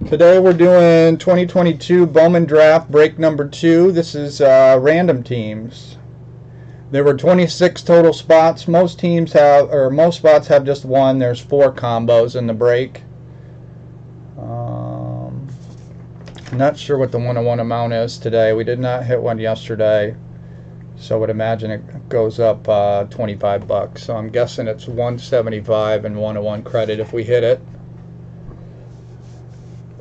Today we're doing 2022 Bowman Draft break number 2. This is random teams. There were 26 total spots. Most spots have just one. There's 4 combos in the break. Not sure what the 1-on-1 amount is today. We did not hit one yesterday, so I would imagine it goes up 25 bucks. So I'm guessing it's 175 and 1-on-1 credit if we hit it.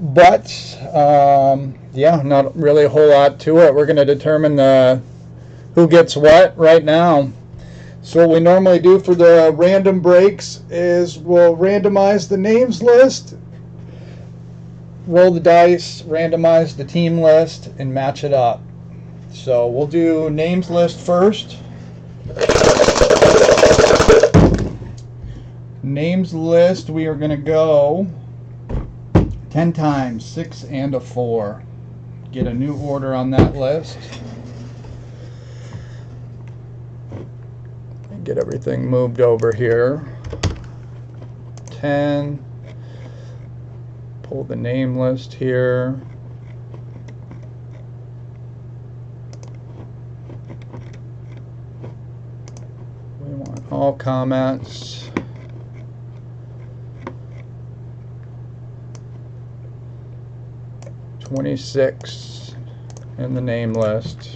But yeah, not really a whole lot to it. We're going to determine who gets what right now. So what we normally do for the random breaks is we'll randomize the names list, roll the dice, randomize the team list, and match it up. So we'll do names list first. Names list, we are going to go 10 times, 6 and a 4. Get a new order on that list. Get everything moved over here. 10. Pull the name list here. We want all comments. $26 in the name list.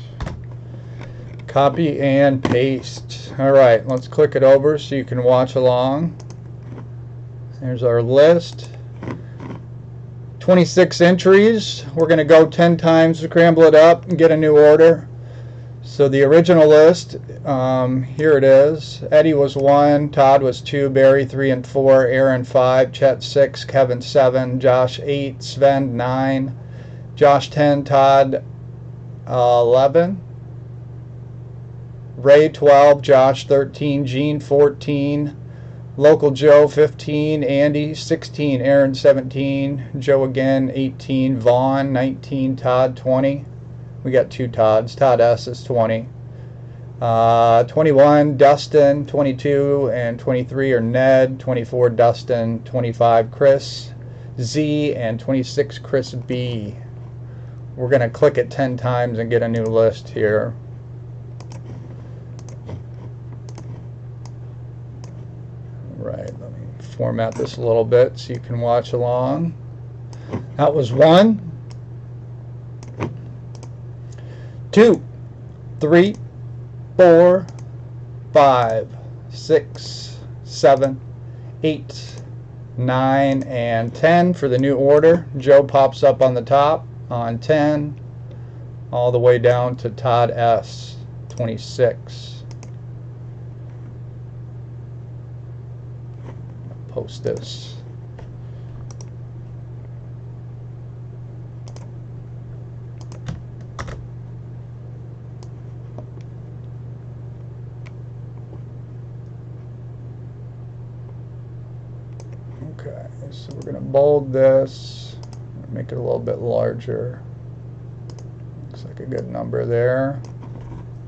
Copy and paste. Alright, let's click it over so you can watch along. There's our list. 26 entries. We're going to go 10 times, scramble it up, and get a new order. So the original list, here it is. Eddie was 1, Todd was 2, Barry 3 and 4, Aaron 5, Chet 6, Kevin 7, Josh 8, Sven 9, Josh 10, Todd 11, Ray 12, Josh 13, Gene 14, Local Joe 15, Andy 16, Aaron 17, Joe again 18, Vaughn 19, Todd 20. We got 2 Todds. Todd S is 20. 21, Dustin. 22 and 23 are Ned. 24, Dustin. 25, Chris Z. And 26, Chris B. We're going to click it 10 times and get a new list here. Right, let me format this a little bit so you can watch along. That was 1, 2, 3, 4, 5, 6, 7, 8, 9, and 10 for the new order. Joe pops up on the top on 10, all the way down to Todd S, 26. Post this. Okay, so we're going to bold this, make it a little bit larger. Looks like a good number there.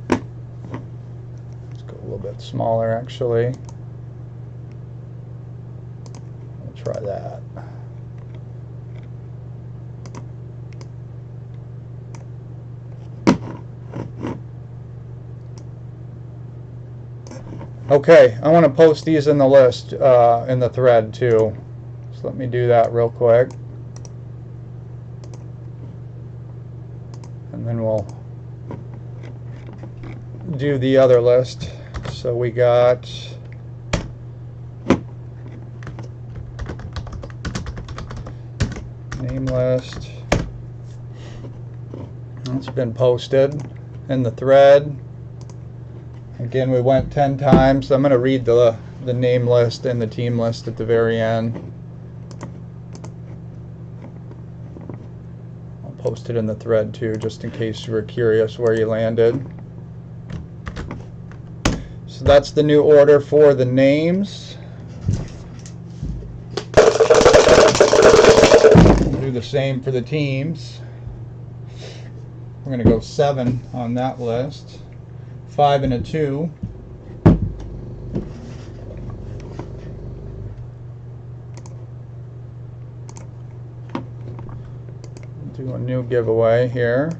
Let's go a little bit smaller actually. Try that. Okay, I want to post these in the list, in the thread too. So let me do that real quick. And then we'll do the other list. So we got name list. It's been posted in the thread. Again, we went 10 times. I'm going to read the name list and the team list at the very end. I'll post it in the thread too, just in case you were curious where you landed. So that's the new order for the names. Do the same for the teams. We're going to go 7 on that list. 5 and a 2. do a new giveaway here.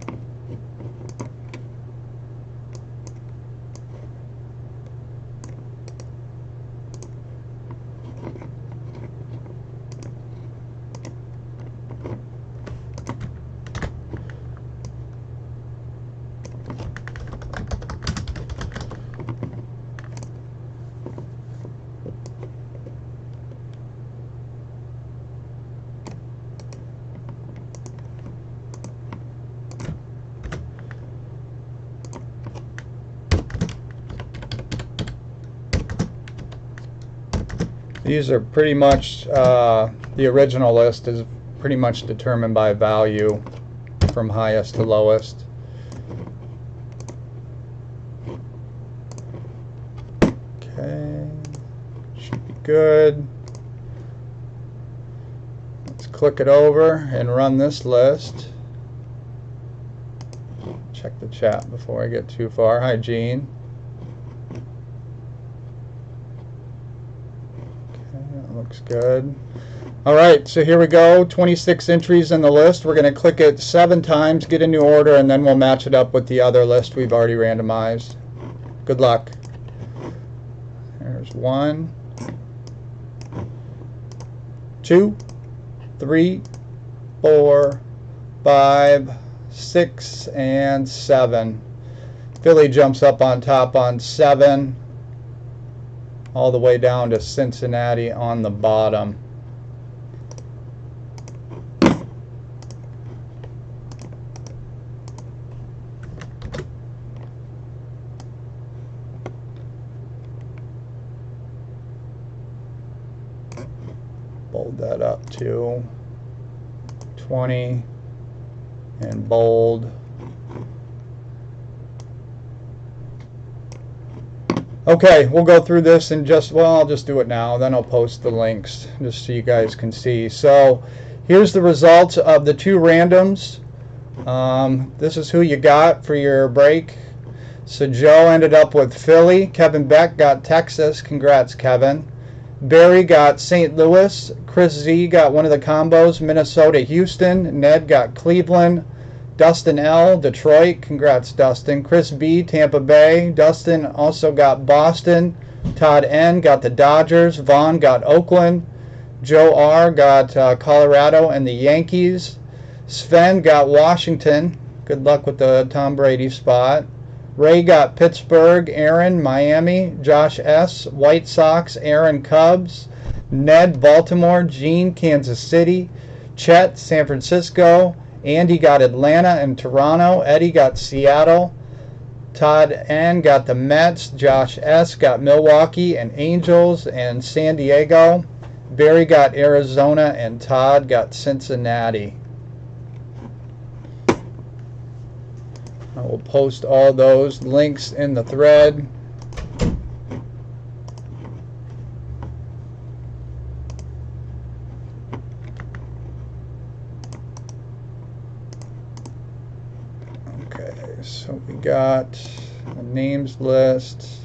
These are pretty much, the original list is pretty much determined by value from highest to lowest. Okay, should be good. Let's click it over and run this list. Check the chat before I get too far. Hi, Gene. Looks good. All right, so here we go. 26 entries in the list. We're going to click it 7 times, get a new order, and then we'll match it up with the other list we've already randomized. Good luck. There's 1, 2, 3, 4, 5, 6, and 7. Philly jumps up on top on 7. All the way down to Cincinnati on the bottom. Bold that up to 20 and bold. Okay, we'll go through this and I'll just do it now, then I'll post the links just so you guys can see. So here's the results of the 2 randoms. This is who you got for your break. So Joe ended up with Philly. Kevin Beck got Texas. Congrats, Kevin. Barry got St. Louis. Chris Z got one of the combos, Minnesota, Houston. Ned got Cleveland. Dustin L, Detroit. Congrats, Dustin. Chris B, Tampa Bay. Dustin also got Boston. Todd N got the Dodgers. Vaughn got Oakland. Joe R got Colorado and the Yankees. Sven got Washington. Good luck with the Tom Brady spot. Ray got Pittsburgh. Aaron, Miami. Josh S, White Sox. Aaron, Cubs. Ned, Baltimore. Gene, Kansas City. Chet, San Francisco. Andy got Atlanta and Toronto. Eddie got Seattle. Todd N got the Mets. Josh S got Milwaukee and Angels and San Diego. Barry got Arizona and Todd got Cincinnati. I will post all those links in the thread. So we got a names list.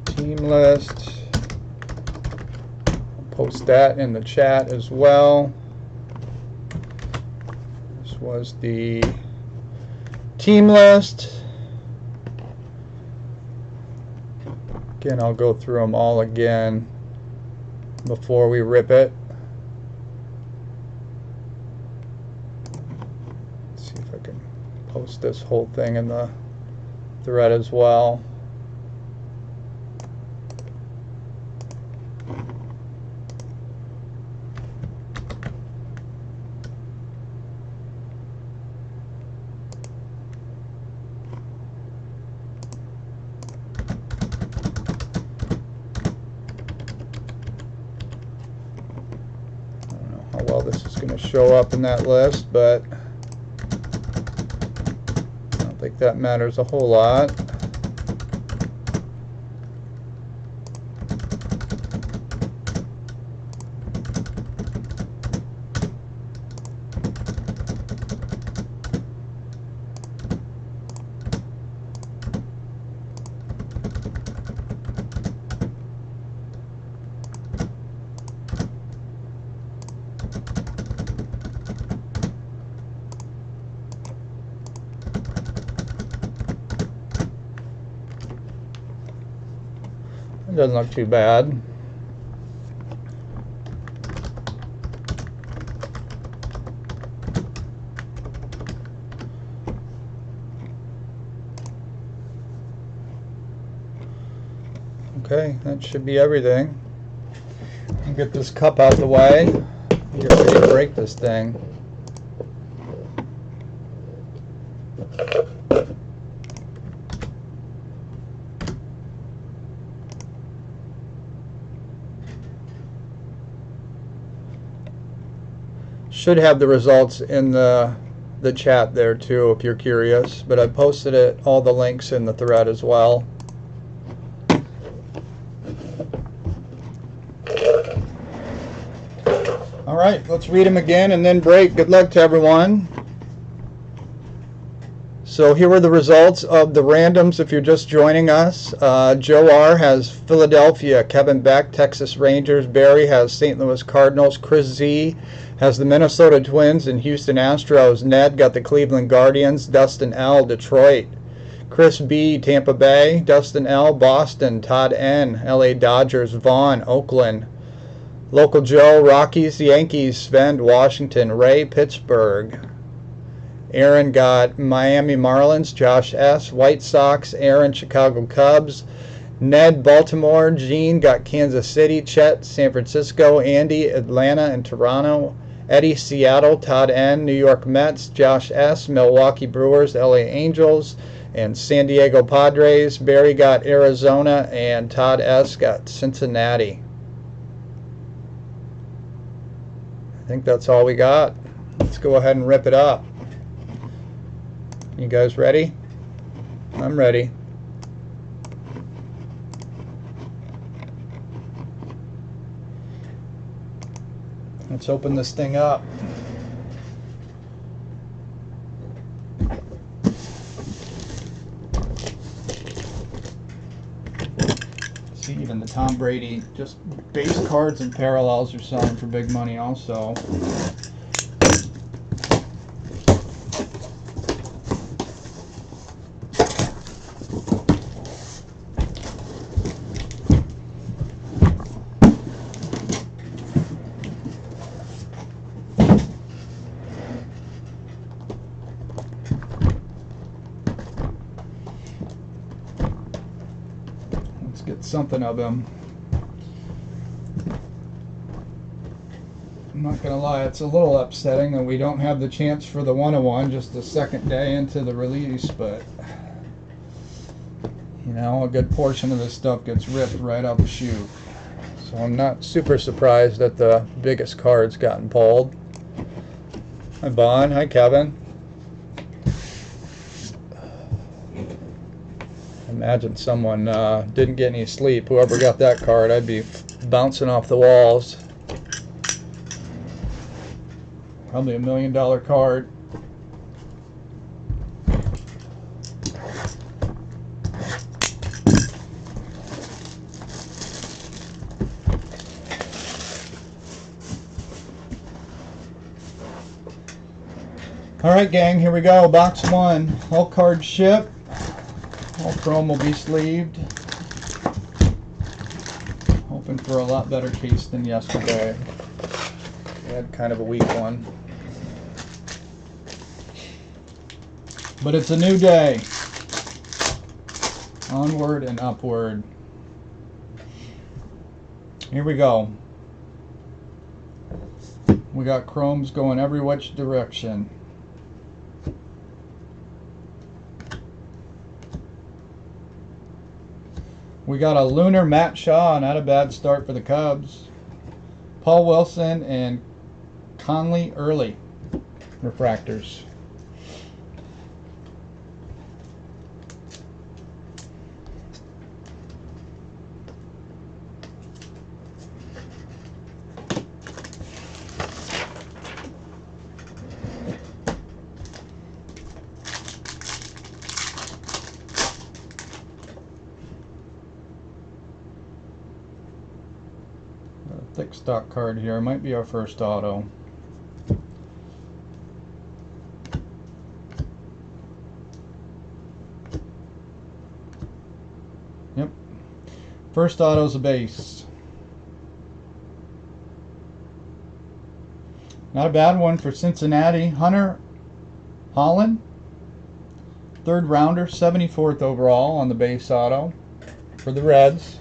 Team list. I'll post that in the chat as well. This was the team list. Again, I'll go through them all again before we rip it. Let's see if I can post this whole thing in the thread as well. Well, this is going to show up in that list, but I don't think that matters a whole lot. doesn't look too bad. Okay, that should be everything. I'll get this cup out of the way. Get ready to break this thing. Should have the results in the chat there too if you're curious, but I posted all the links in the thread as well. All right, let's read them again and then break. Good luck to everyone. So here are the results of the randoms if you're just joining us. Joe R. has Philadelphia, Kevin Beck, Texas Rangers, Barry has St. Louis Cardinals, Chris Z. has the Minnesota Twins and Houston Astros, Ned got the Cleveland Guardians, Dustin L. Detroit, Chris B. Tampa Bay, Dustin L. Boston, Todd N. LA Dodgers, Vaughn, Oakland, Local Joe, Rockies, Yankees, Sven, Washington, Ray, Pittsburgh. Aaron got Miami Marlins, Josh S. White Sox, Aaron, Chicago Cubs, Ned, Baltimore, Gene got Kansas City, Chet, San Francisco, Andy, Atlanta and Toronto, Eddie, Seattle, Todd N., New York Mets, Josh S., Milwaukee Brewers, LA Angels, and San Diego Padres. Barry got Arizona, and Todd S. got Cincinnati. I think that's all we got. Let's go ahead and rip it up. You guys ready? I'm ready. Let's open this thing up. See, even the Tom Brady just base cards and parallels are selling for big money also. Get something of him. I'm not gonna lie, it's a little upsetting that we don't have the chance for the 101 just the second day into the release, but you know, a good portion of this stuff gets ripped right out the chute. So I'm not super surprised that the biggest card's gotten pulled. Hi Bon, hi Kevin. Imagine someone didn't get any sleep. Whoever got that card, I'd be bouncing off the walls. Probably $1 million card. All right, gang, here we go. Box one. All cards ship. All chrome will be sleeved. Hoping for a lot better case than yesterday. We had kind of a weak one. But it's a new day. Onward and upward. Here we go. We got chromes going every which direction. We got a Lunar Matt Shaw, not a bad start for the Cubs. Paul Wilson and Conley Early refractors. Thick stock card here. Might be our first auto. Yep. First auto's a base. Not a bad one for Cincinnati. Hunter Holland, third rounder, 74th overall on the base auto for the Reds.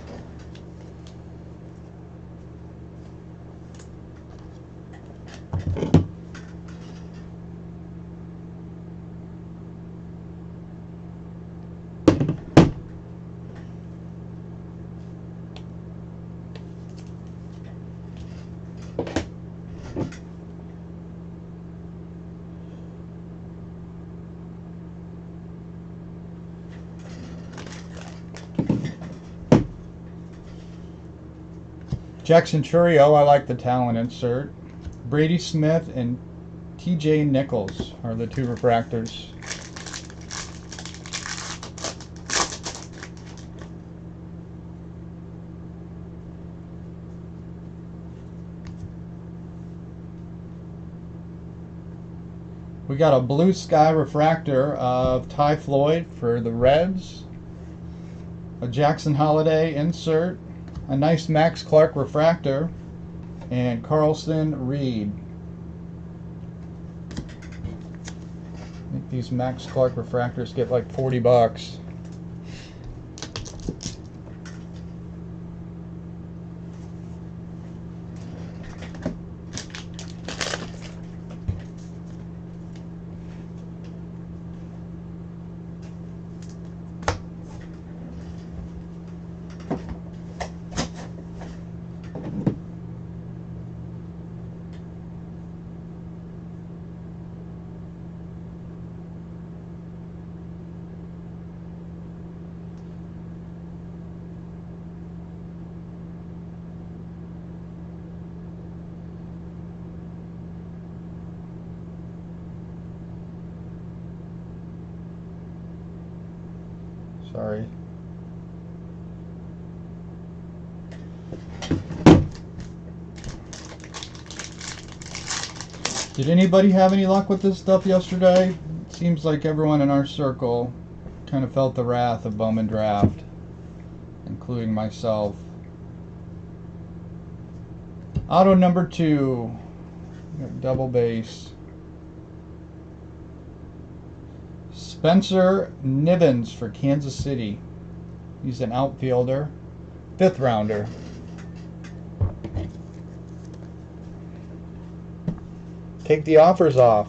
Jackson Churio, I like the talent insert. Brady Smith and TJ Nichols are the two refractors. We got a blue sky refractor of Ty Floyd for the Reds. A Jackson Holiday insert. A nice Max Clark refractor. And Carlson Reed. I think these Max Clark refractors get like $40. Sorry. Did anybody have any luck with this stuff yesterday? It seems like everyone in our circle kind of felt the wrath of Bowman Draft, including myself. Auto number 2. Double base. Spencer Nivens for Kansas City. He's an outfielder. 5th rounder. Take the offers off.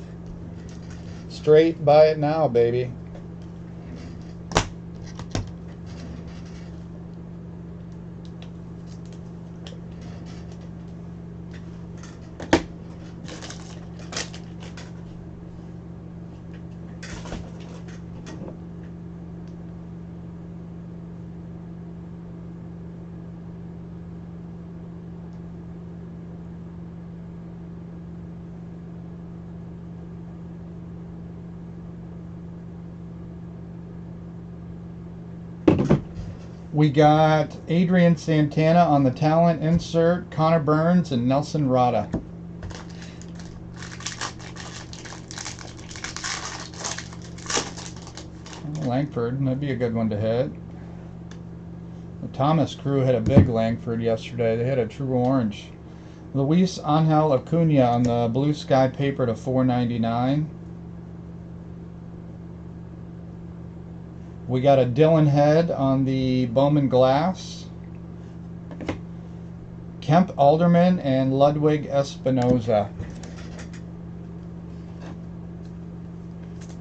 Straight buy it now, baby. We got Adrian Santana on the talent insert, Connor Burns, and Nelson Rada. Langford, that'd be a good one to hit. The Thomas crew had a big Langford yesterday. They had a true orange. Luis Angel Acuna on the blue sky paper to $4.99. We got a Dylan Head on the Bowman glass. Kemp Alderman and Ludwig Espinoza.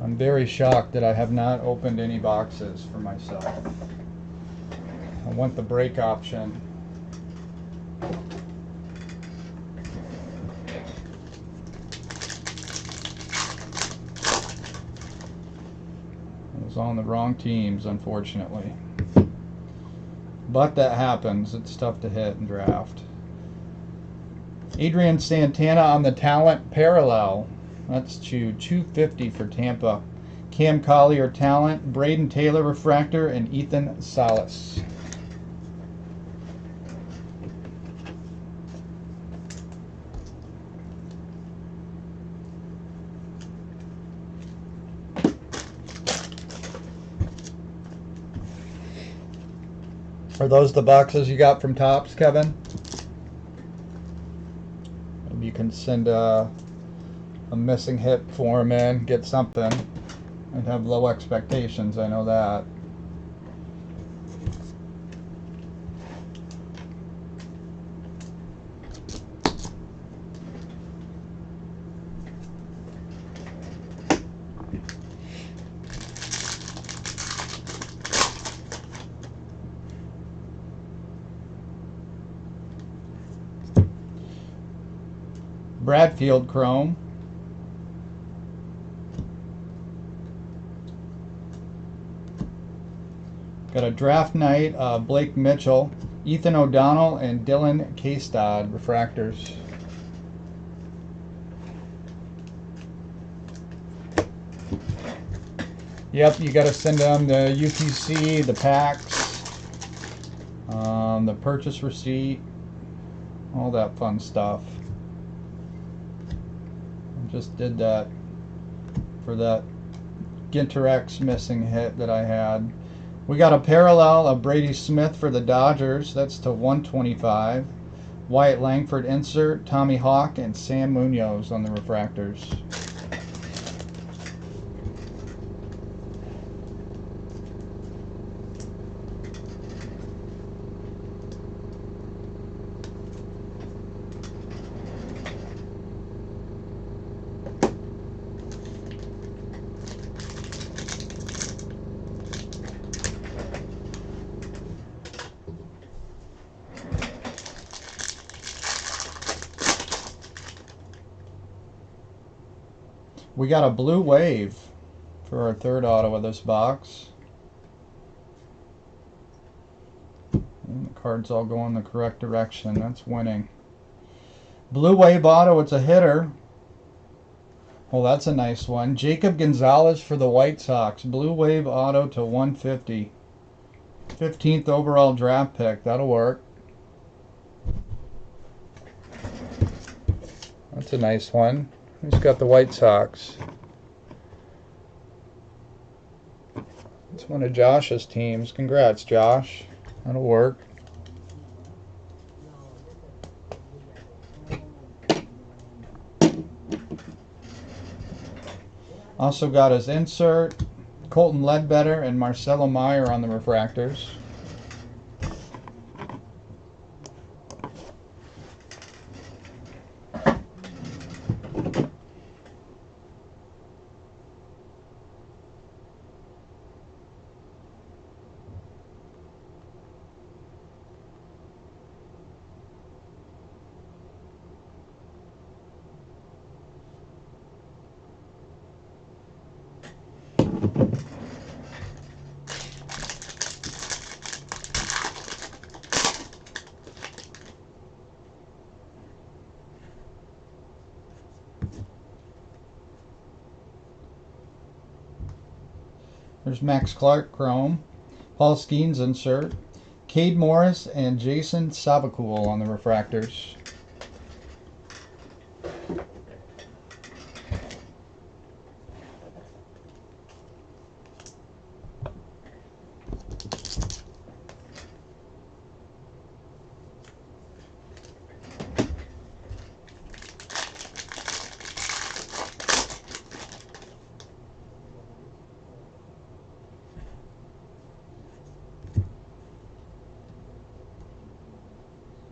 I'm very shocked that I have not opened any boxes for myself. I want the break option. I was on the wrong teams, unfortunately. But that happens. It's tough to hit and draft. Adrian Santana on the talent parallel. That's to $250 for Tampa. Cam Collier talent, Braden Taylor refractor, and Ethan Salas. Are those the boxes you got from Topps, Kevin? Maybe you can send a missing hit form in, get something, and have low expectations. I know that. Bradfield Chrome. Got a draft night, Blake Mitchell, Ethan O'Donnell, and Dylan Kastad refractors. Yep, you got to send them the UTC, the packs, the purchase receipt, all that fun stuff. I just did that for that Ginterex missing hit that I had. We got a parallel of Brady Smith for the Dodgers. That's to 125. Wyatt Langford insert, Tommy Hawk, and Sam Munoz on the refractors. We got a blue wave for our third auto of this box. And the cards all go in the correct direction. That's winning. Blue wave auto, it's a hitter. Well, that's a nice one. Jacob Gonzalez for the White Sox. Blue wave auto to 150. 15th overall draft pick. That'll work. That's a nice one. Who's got the White Sox? It's one of Josh's teams. Congrats, Josh. That'll work. Also got his insert, Colton Ledbetter and Marcelo Meyer on the refractors. There's Max Clark Chrome, Paul Skeens insert, Cade Morris and Jason Sabacool on the refractors.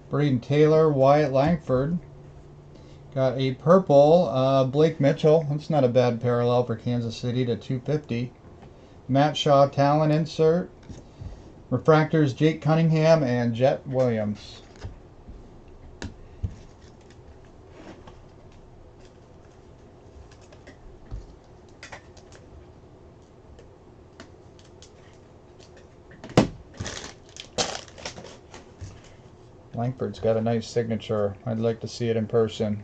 Braden Taylor, Wyatt Langford. Got a purple Blake Mitchell. That's not a bad parallel for Kansas City to 250. Matt Shaw Talon insert. Refractors Jake Cunningham and Jet Williams. Langford's got a nice signature. I'd like to see it in person.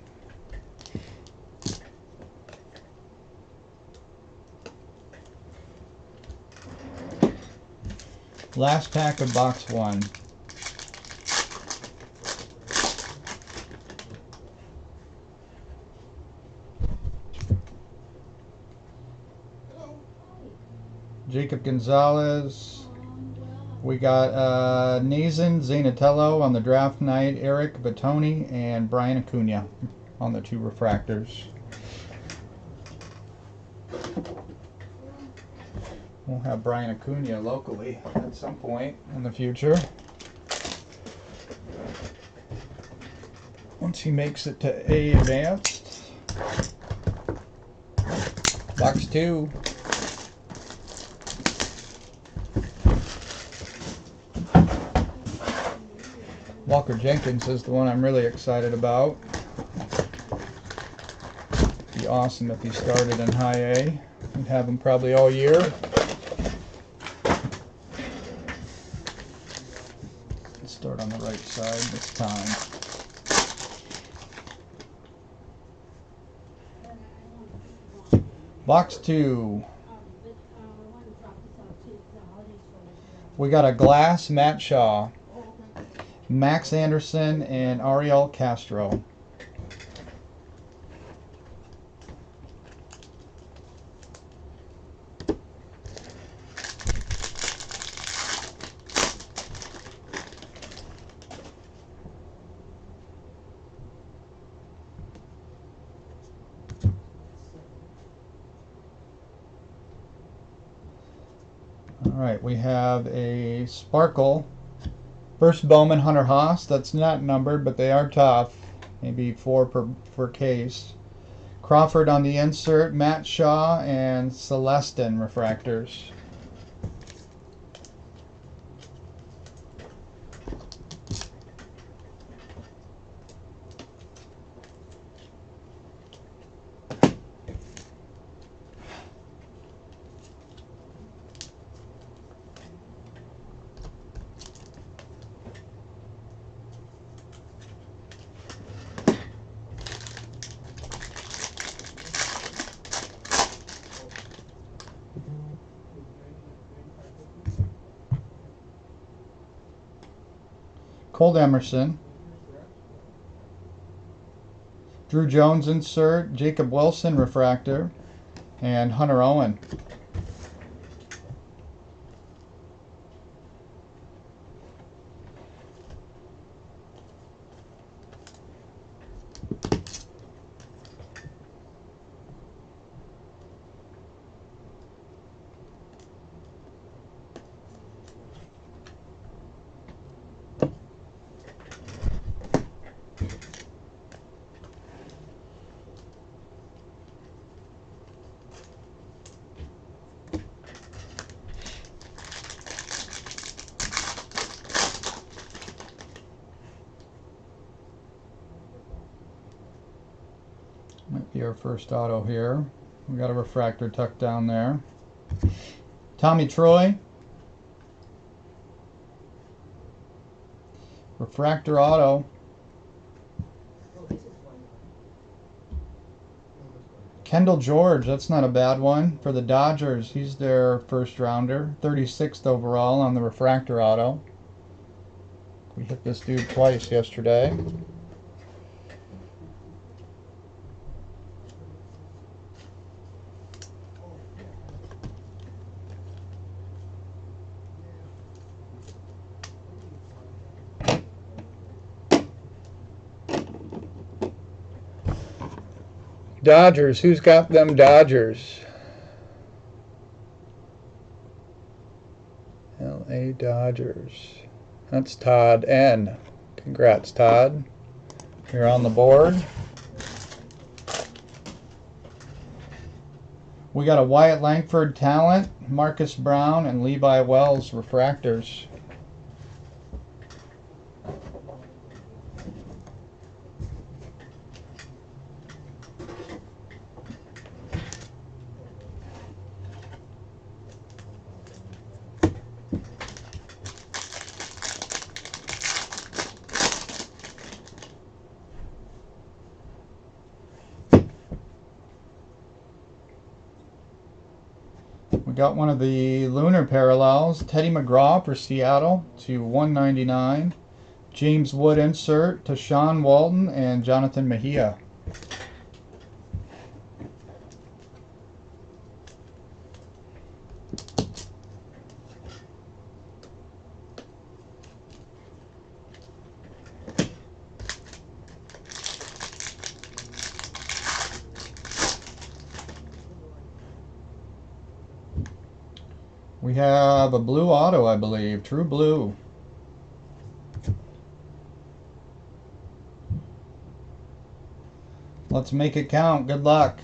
Last pack of box one. Jacob Gonzalez, We got Nazan Zainatello on the draft night, Eric Batoni, and Brian Acuna on the 2 refractors. We'll have Brian Acuna locally at some point in the future. Once he makes it to A Advanced. Box 2. Walker Jenkins is the one I'm really excited about. Be awesome if he started in high A. We'd have him probably all year. Let's start on the right side this time. Box 2. We got a glass Matt Shaw, Max Anderson, and Ariel Castro. Alright, we have a Sparkle. First Bowman Hunter Haas. That's not numbered, but they are tough. Maybe 4 per case. Crawford on the insert, Matt Shaw, and Celestin refractors. Colt Emerson, Drew Jones insert, Jacob Wilson refractor, and Hunter Owen. Might be our first auto here. We got a refractor tucked down there. Tommy Troy. Refractor auto. Kendall George, that's not a bad one for the Dodgers. He's their first rounder, 36th overall on the refractor auto. We hit this dude twice yesterday. Dodgers, who's got them Dodgers? LA Dodgers. That's Todd N. Congrats, Todd. You're on the board. We got a Wyatt Langford talent, Marcus Brown, and Levi Wells refractors. We got one of the lunar parallels, Teddy McGraw for Seattle to 199. James Wood insert to Sean Walton and Jonathan Mejia. We have a blue auto, I believe. True blue. Let's make it count. Good luck.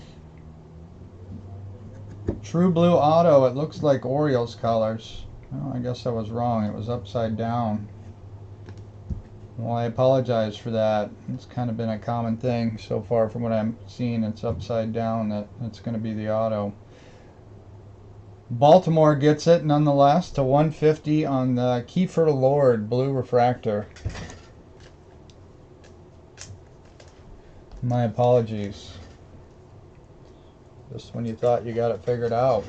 True blue auto. It looks like Orioles colors. Oh, I guess I was wrong. It was upside down. Well, I apologize for that. It's kind of been a common thing so far from what I'm seeing. It's upside down that it's going to be the auto. Baltimore gets it nonetheless to 150 on the Kiefer Lord blue refractor. My apologies. Just when you thought you got it figured out.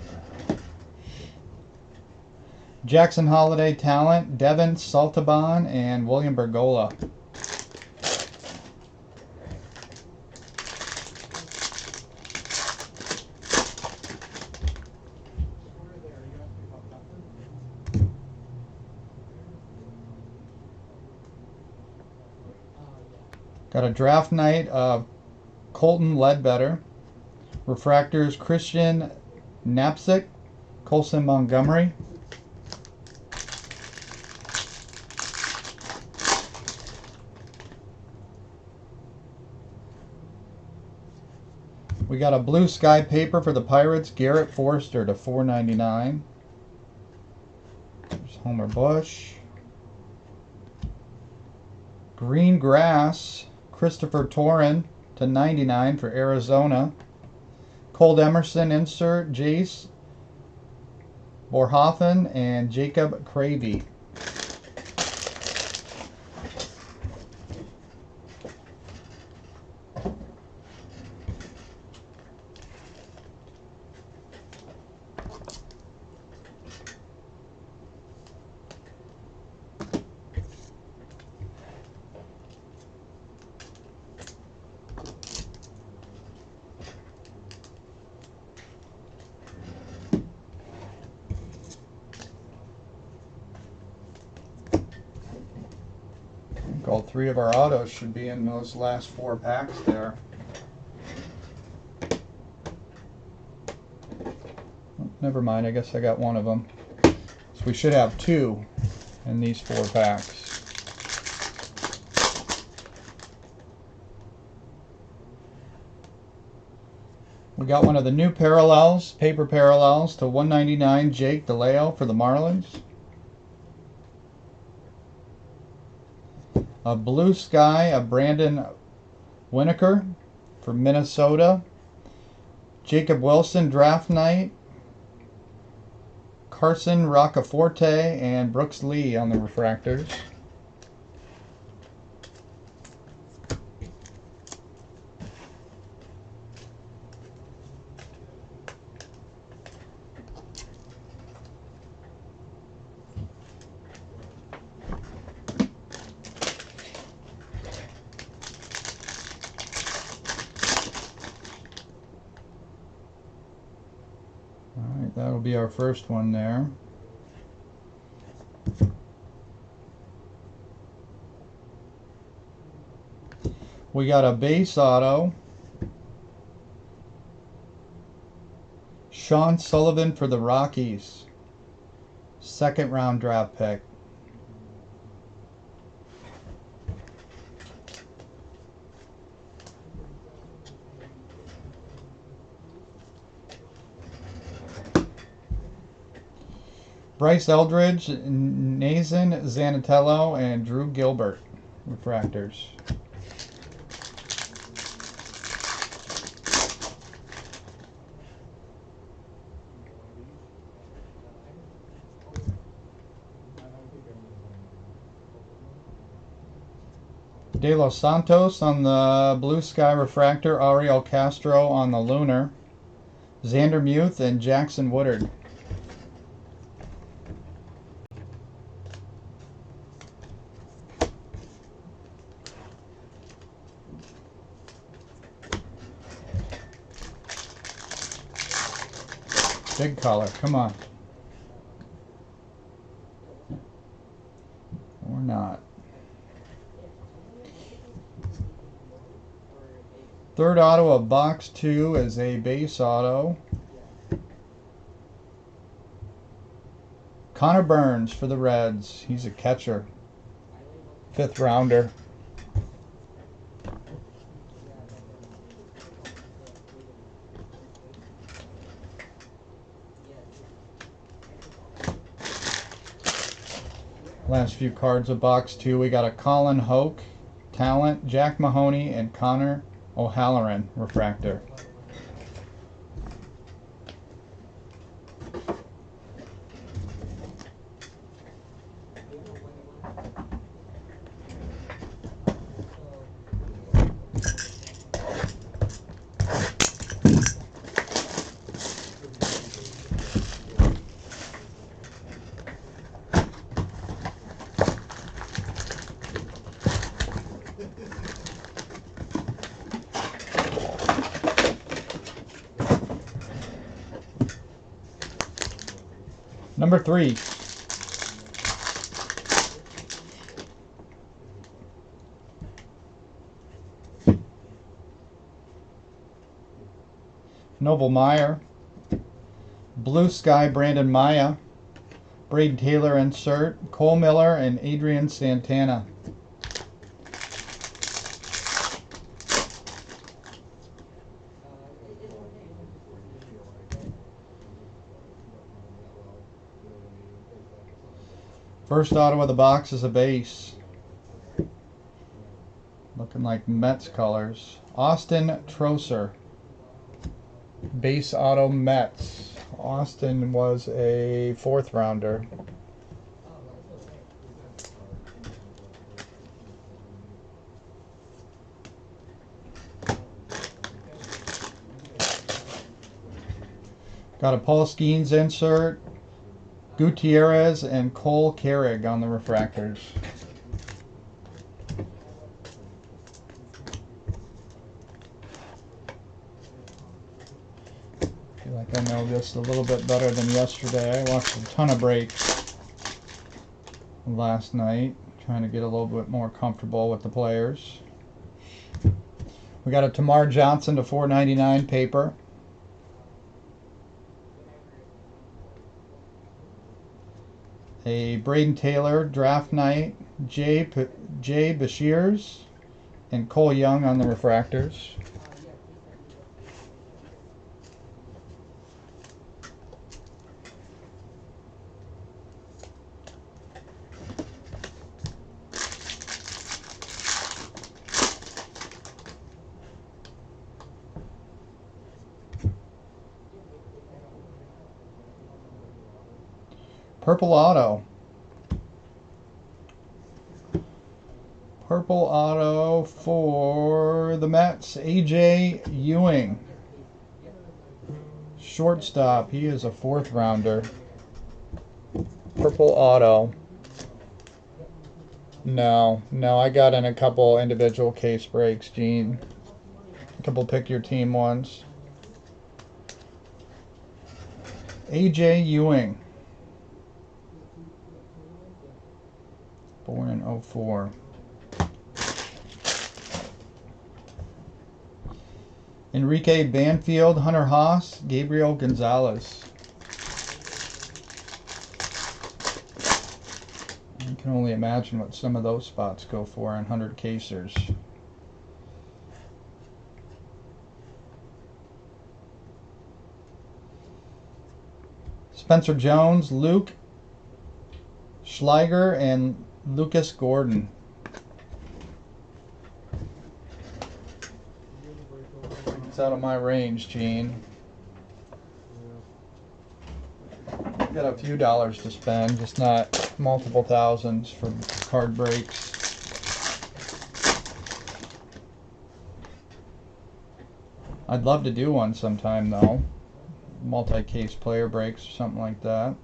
Jackson Holiday talent, Devin Saltaban and William Bergola. Got a draft night of Colton Ledbetter. Refractors Christian Knapsick, Colson Montgomery. We got a blue sky paper for the Pirates, Garrett Forster to 499. There's Homer Bush. Green grass, Christopher Torin to 99 for Arizona. Cold Emerson insert, Jace Borhoffen and Jacob Cravey. All three of our autos should be in those last 4 packs there. Oh, never mind, I guess I got one of them. So we should have 2 in these 4 packs. We got one of the new parallels, paper parallels to 199, Jake DeLeo for the Marlins. A blue sky, a Brandon Winokur for Minnesota. Jacob Wilson draft night. Carson Roccaforte and Brooks Lee on the refractors. Alright, that'll be our first one there. We got a base auto. Sean Sullivan for the Rockies. 2nd round draft pick. Bryce Eldridge, Nathan Zanatello, and Drew Gilbert refractors. De Los Santos on the blue sky refractor, Ariel Castro on the lunar, Xander Muth and Jackson Woodard. Big color, come on. Or not. 3rd auto of box 2 is a base auto. Connor Burns for the Reds. He's a catcher. 5th rounder. Last few cards of box 2. We got a Colin Hoke, Talent, Jack Mahoney, and Connor O'Halloran refractor. Number 3. Noble Meyer. Blue Sky Brandon Maya. Braden Taylor insert. Cole Miller and Adrian Santana. First auto of the box is a base. Looking like Mets colors. Austin Troser. Base auto Mets. Austin was a 4th rounder. Got a Paul Skeens insert. Gutierrez and Cole Carrig on the refractors. I feel like I know this a little bit better than yesterday. I watched a ton of breaks last night, trying to get a little bit more comfortable with the players. We got a Tamar Johnson to 4.99 paper. A Braden Taylor draft night, Jay Bashirs, and Cole Young on the refractors. Purple auto. Purple auto for the Mets, AJ Ewing. Shortstop, he is a 4th rounder. Purple auto. No, I got in a couple individual case breaks, Gene. A couple pick your team ones. AJ Ewing. Born in 04. Enrique Banfield, Hunter Haas, Gabriel Gonzalez. I can only imagine what some of those spots go for in 100 casers. Spencer Jones, Luke Schleiger, and Lucas Gordon. It's out of my range, Gene. Got a few dollars to spend, just not multiple thousands for card breaks. I'd love to do one sometime though. Multi-case player breaks or something like that.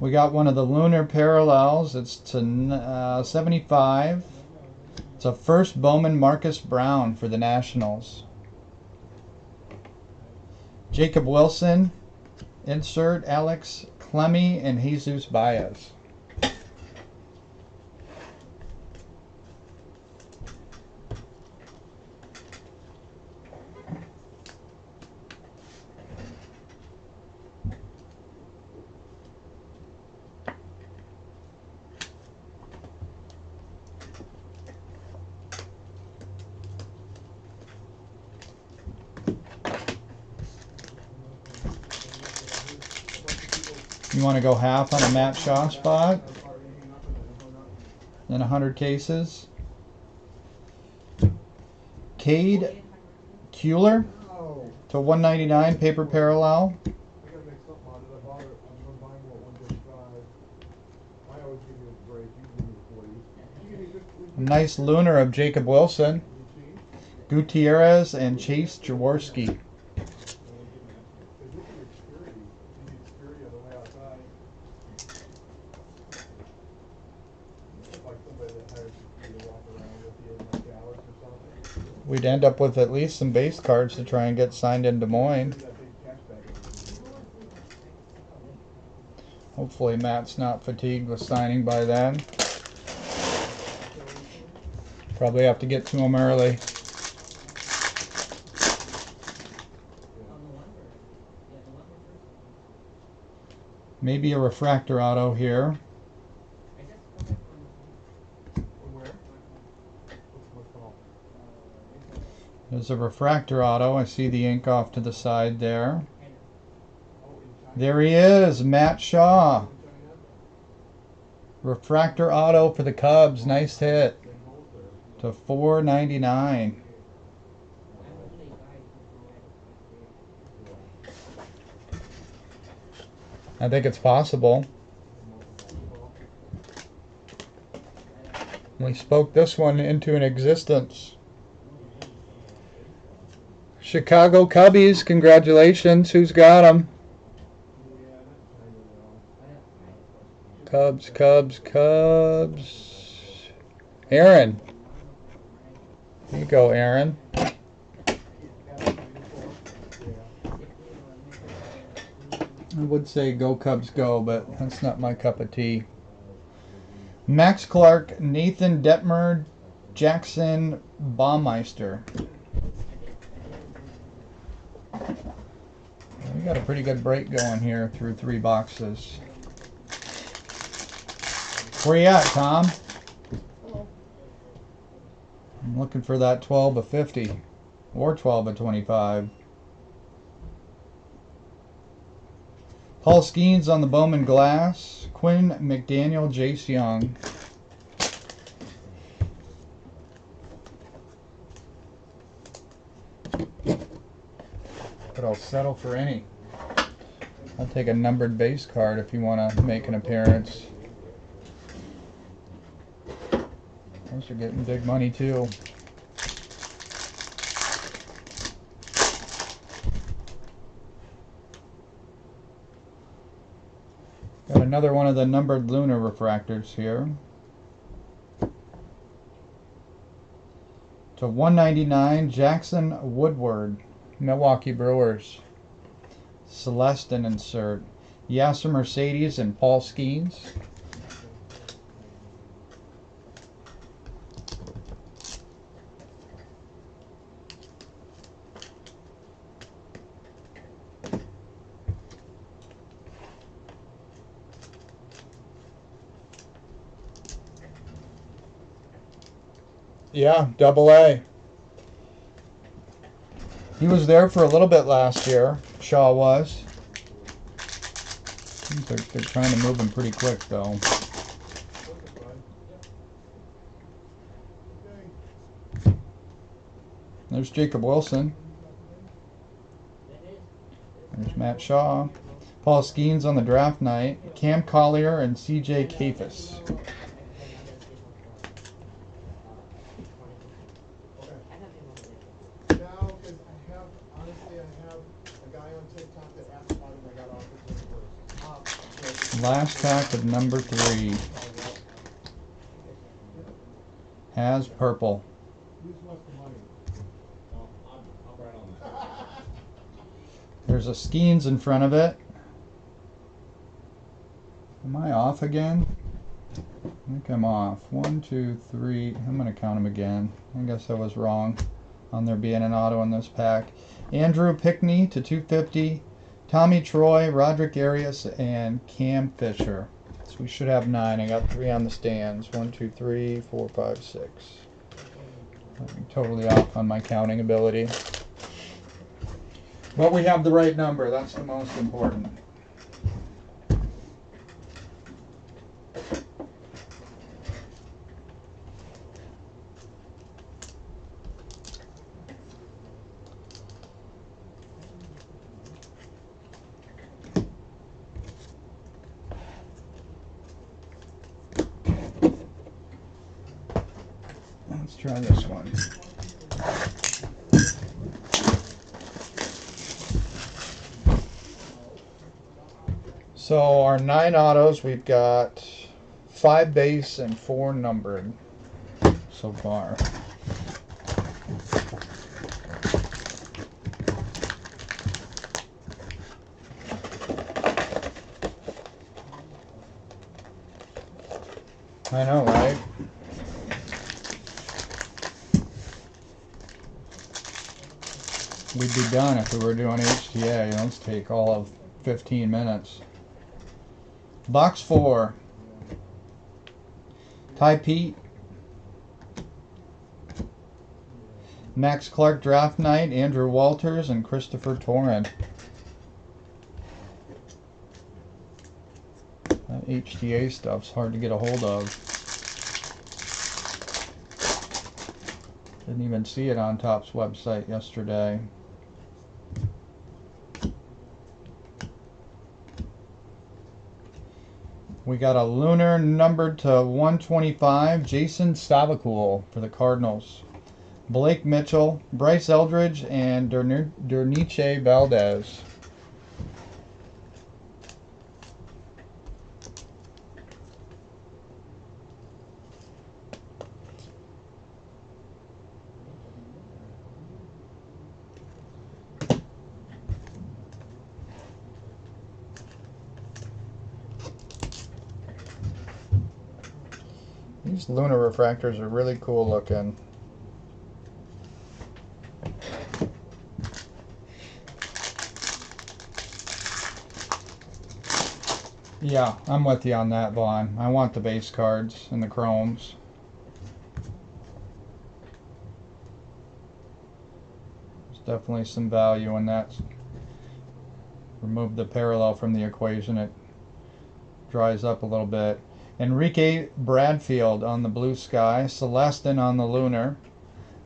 We got one of the Lunar Parallels. It's to 75. It's a first Bowman Marcus Brown for the Nationals. Jacob Wilson, insert Alex Clemmy and Jesus Baez. You want to go half on a Matt Shaw spot? Then 100 cases. Cade Kuehler to 199 paper parallel. A nice lunar of Jacob Wilson, Gutierrez, and Chase Jaworski. We'd end up with at least some base cards to try and get signed in Des Moines. Hopefully Matt's not fatigued with signing by then. Probably have to get to him early. Maybe a refractor auto here. There's a refractor auto. I see the ink off to the side there. There he is, Matt Shaw. Refractor auto for the Cubs. Nice hit. To 499. I think it's possible. We spoke this one into an existence. Chicago Cubbies, congratulations. Who's got them? Cubs, Cubs, Cubs. Aaron. Here you go, Aaron. I would say go Cubs go, but that's not my cup of tea. Max Clark, Nathan Detmer, Jackson Baumeister. We got a pretty good break going here through 3 boxes. Where you at, Tom? I'm looking for that 12 of 50 or 12 of 25. Paul Skeens on the Bowman glass. Quinn McDaniel, Jace Young. But I'll settle for any. I'll take a numbered base card if you want to make an appearance. Those are getting big money too. Got another one of the numbered lunar refractors here. To 199, Jackson Woodward, Milwaukee Brewers. Celestin insert. Yasser Mercedes and Paul Skeens. Yeah, AA. He was there for a little bit last year. Shaw was. They're trying to move him pretty quick, though. There's Jacob Wilson. There's Matt Shaw. Paul Skeens on the draft night. Cam Collier and CJ Kafis. Last pack of number 3 has purple. There's a Skeens in front of it. Am I off again? I think I'm off. 1, 2, 3. I'm going to count them again. I guess I was wrong on there being an auto in this pack. Andrew Pickney to 250. Tommy Troy, Roderick Arias, and Cam Fisher. So we should have 9. I got 3 on the stands. 1, 2, 3, 4, 5, 6. I'm totally off on my counting ability. But we have the right number. That's the most important. Let's try this one. So our 9 autos, we've got 5 base and 4 numbered so far. I know, right? We'd be done if we were doing HTA. Let's take all of 15 minutes. Box 4. Ty Pete. Max Clark Draft Night, Andrew Walters, and Christopher Torrin. That HTA stuff's hard to get a hold of. Didn't even see it on Topps website yesterday. We got a lunar numbered to 125, Jason Stavicool for the Cardinals. Blake Mitchell, Bryce Eldridge, and Derniche Valdez. These lunar refractors are really cool looking. Yeah, I'm with you on that, Vaughn. I want the base cards and the chromes. There's definitely some value in that. Remove the parallel from the equation, it dries up a little bit. Enrique Bradfield on the blue sky, Celestin on the lunar,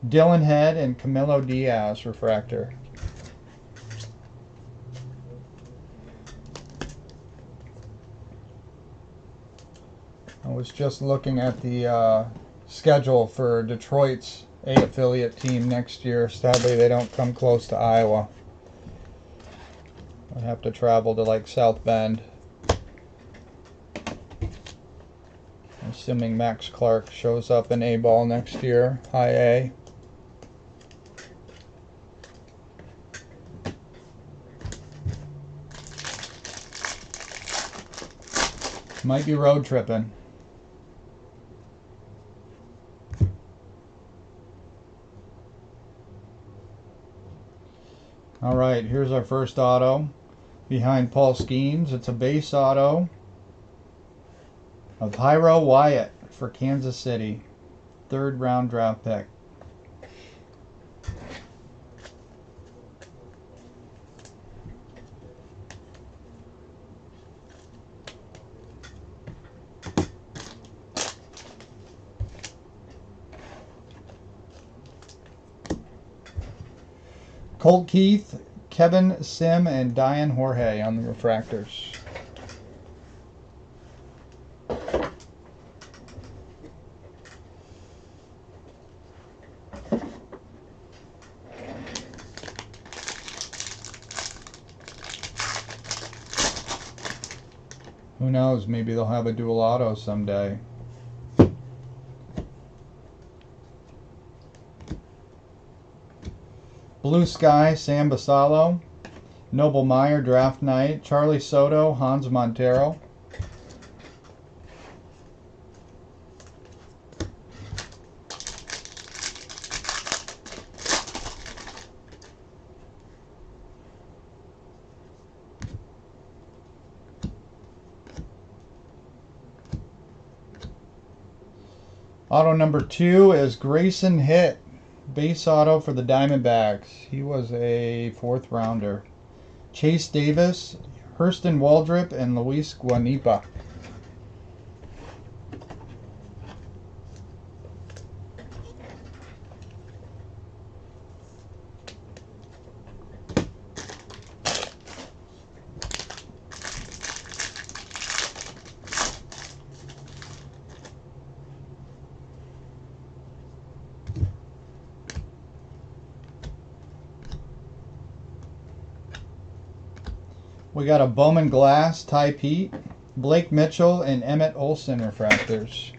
Dylan Head and Camilo Diaz refractor. I was just looking at the schedule for Detroit's A affiliate team next year. Sadly, they don't come close to Iowa. I have to travel to like South Bend. Assuming Max Clark shows up in A-ball next year, high A. Might be road tripping. All right, here's our first auto. Behind Paul Skeens, it's a base auto of Hyro Wyatt for Kansas City. 3rd round draft pick. Colt Keith, Kevin Sim, and Diane Jorge on the refractors. Who knows, maybe they'll have a dual auto someday. Blue Sky, Sam Basallo. Noble Meyer, Draft Night. Charlie Soto, Hans Montero. Auto number 2 is Grayson Hitt. Base auto for the Diamondbacks. He was a 4th rounder. Chase Davis, Hurston Waldrop, and Luis Guanipa. We got a Bowman Glass, Ty Pete, Blake Mitchell, and Emmett Olson refractors.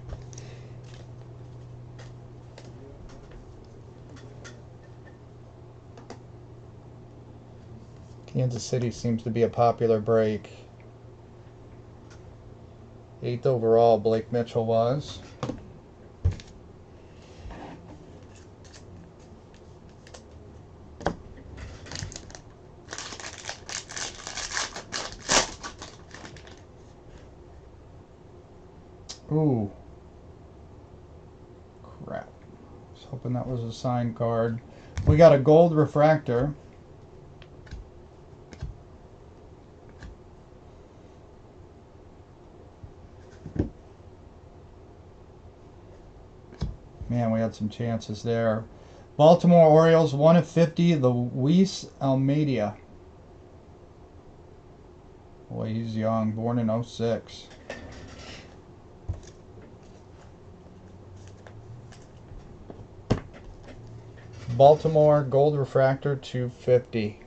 Kansas City seems to be a popular break. 8th overall, Blake Mitchell was. Ooh. Crap. I was hoping that was a signed card. We got a gold refractor. Man, we had some chances there. Baltimore Orioles, 1/50, Luis Almeida. Boy, he's young, born in 06. Baltimore gold refractor, 250.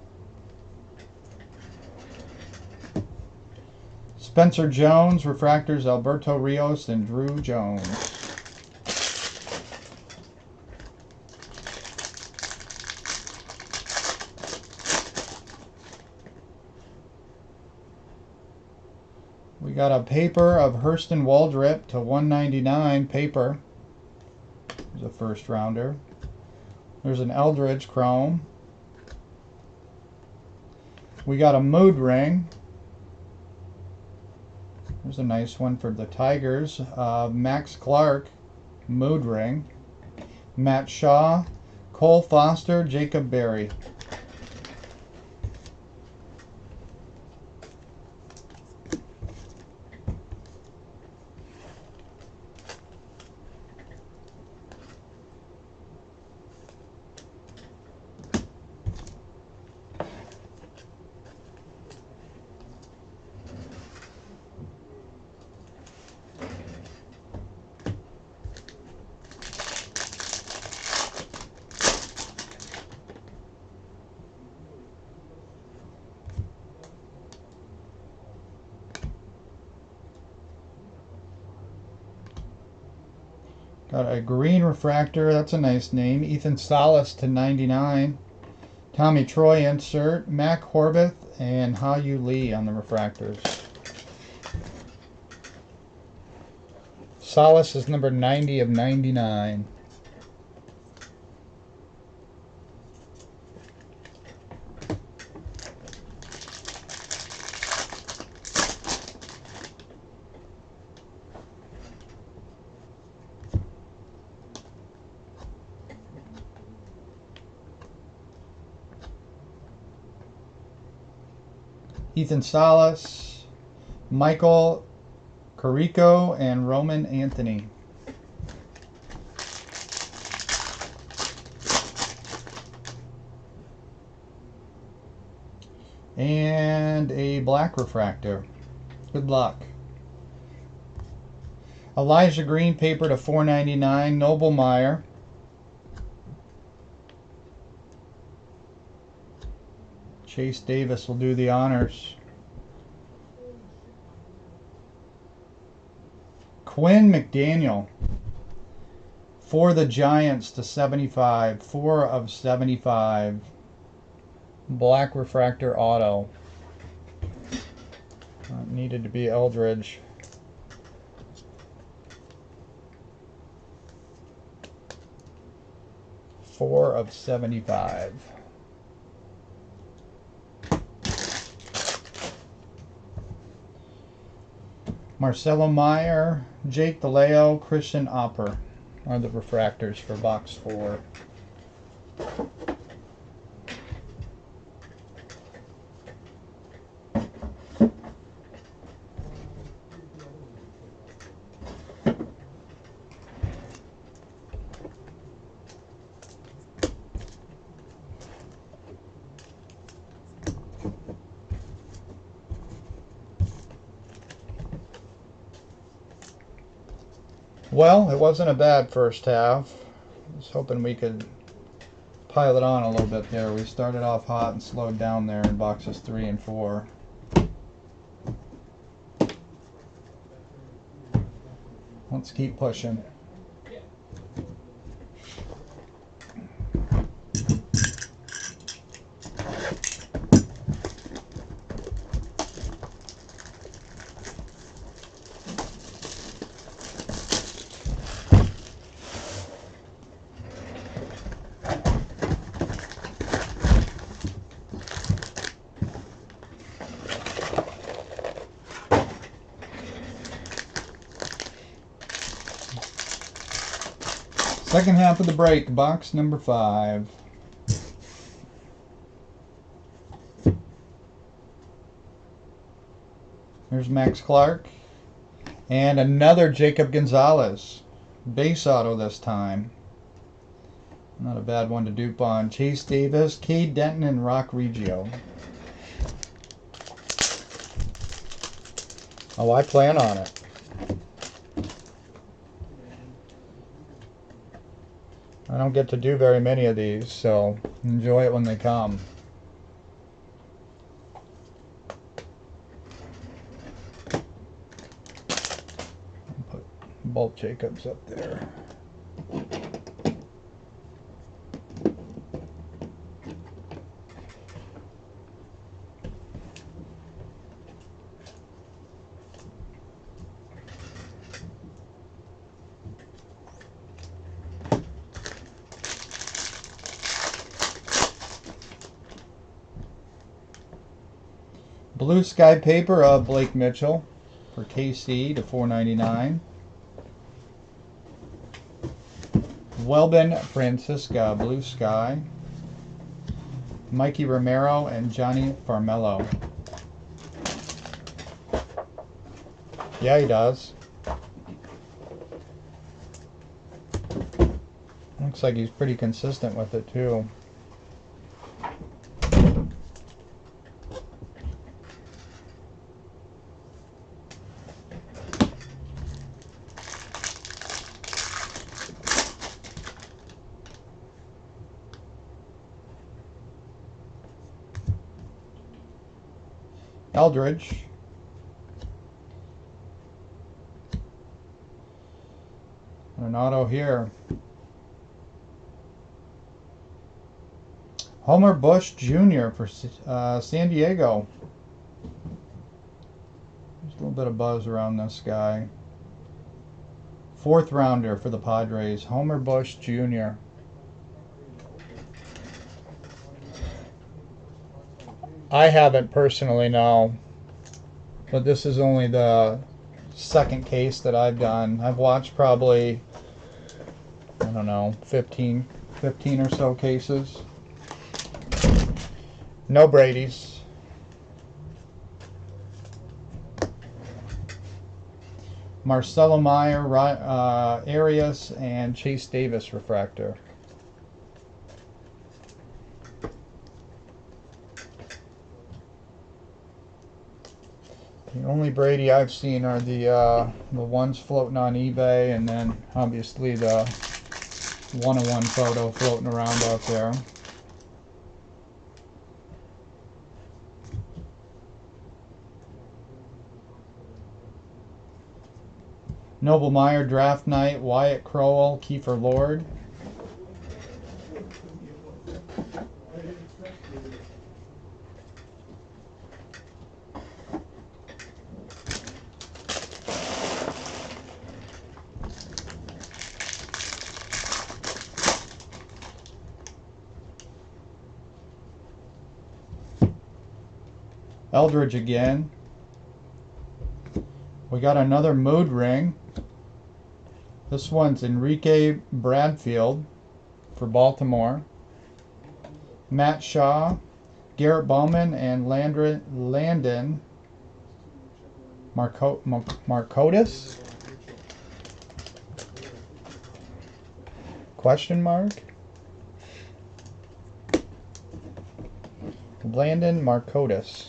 Spencer Jones refractors, Alberto Rios and Drew Jones. We got a paper of Hurston Waldrep to 199 paper. There's a first rounder. There's an Eldridge chrome. We got a mood ring. There's a nice one for the Tigers. Max Clark, mood ring. Matt Shaw, Cole Foster, Jacob Berry. Got a green refractor, that's a nice name. Ethan Salas to 99. Tommy Troy insert. Mac Horvath and Ha-Yu Lee on the refractors. Salas is number 90 of 99. Ethan Salas, Michael Carrico, and Roman Anthony. And a black refractor. Good luck. Elijah Green paper to 499, Noble Meyer. Chase Davis will do the honors. Quinn McDaniel for the Giants to 75. 4 of 75. Black refractor auto. Needed to be Eldridge. Four of 75. Marcelo Meyer, Jake DeLeo, Christian Opper are the refractors for box 4. Well, it wasn't a bad first half. I was hoping we could pile it on a little bit there. We started off hot and slowed down there in boxes 3 and 4. Let's keep pushing. Second half of the break, box number 5. There's Max Clark. And another Jacob Gonzalez. Base auto this time. Not a bad one to dupe on. Chase Davis, Cade Denton, and Rock Reggio. Oh, I plan on it. I don't get to do very many of these, so enjoy it when they come. Put both Jacobs up there. Blue Sky Paper of Blake Mitchell for KC to $4.99. Welbin Francisca, Blue Sky. Mikey Romero and Johnny Farmello. Yeah, he does. Looks like he's pretty consistent with it, too. Eldridge. And an auto here. Homer Bush Jr. for San Diego. There's a little bit of buzz around this guy. 4th rounder for the Padres. Homer Bush Jr. I haven't personally, no. But this is only the second case that I've done. I've watched probably, I don't know, 15 or so cases. No Brady's. Marcelo Meyer, Arias, and Chase Davis refractor. The only Brady I've seen are the ones floating on eBay, and then obviously the one-on-one photo floating around out there. Noble Meyer, Draft Night, Wyatt Crowell, Kiefer Lord. Eldridge again. We got another mood ring. This one's Enrique Bradfield for Baltimore. Matt Shaw, Garrett Bowman, and Landon Marcotis? Question mark? Landon Marcotis.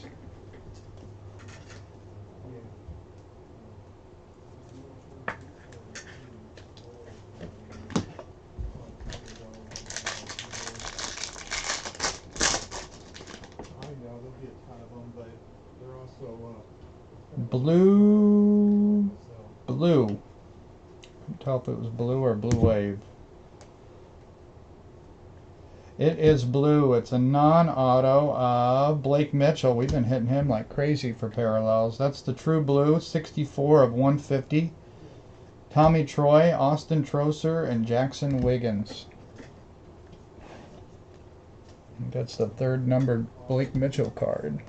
Blue. Couldn't tell if it was blue or blue wave. It is blue. It's a non-auto of Blake Mitchell. We've been hitting him like crazy for parallels. That's the true blue, 64 of 150. Tommy Troy, Austin Troser, and Jackson Wiggins. That's the third numbered Blake Mitchell card.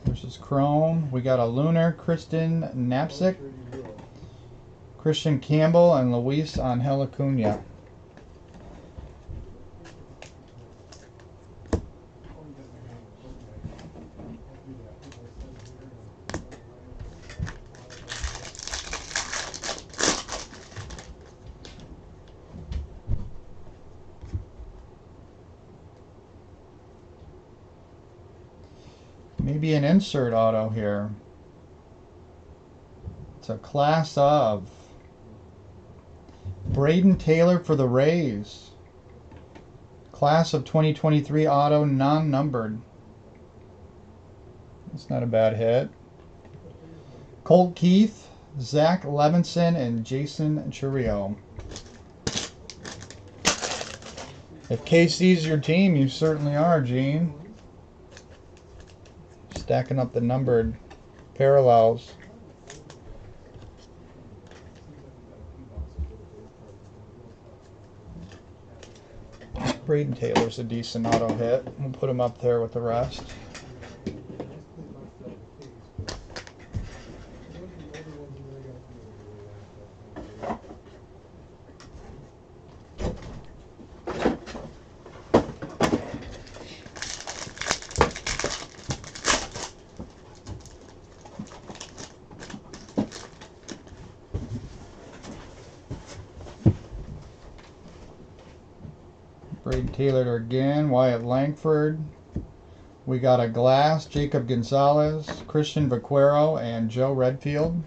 This is Chrome. We got a Lunar, Kristen Knapsick, Christian Campbell, and Luis Angel Acuna. Maybe an insert auto here. It's a class of Braden Taylor for the Rays. Class of 2023 auto, non-numbered. That's not a bad hit. Colt Keith, Zach Levinson, and Jason Chourio. If KC's your team, you certainly are, Gene. Stacking up the numbered parallels. Braden Taylor's a decent auto hit. We'll put him up there with the rest. Braden Taylor again, Wyatt Langford. We got a glass, Jacob Gonzalez, Christian Vaquero, and Joe Redfield.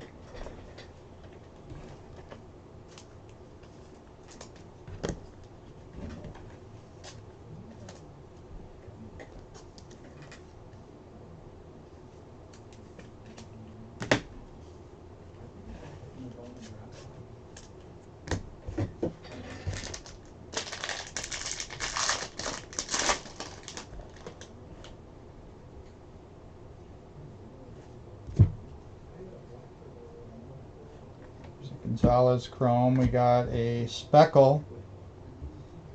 Gonzalez Chrome. We got a speckle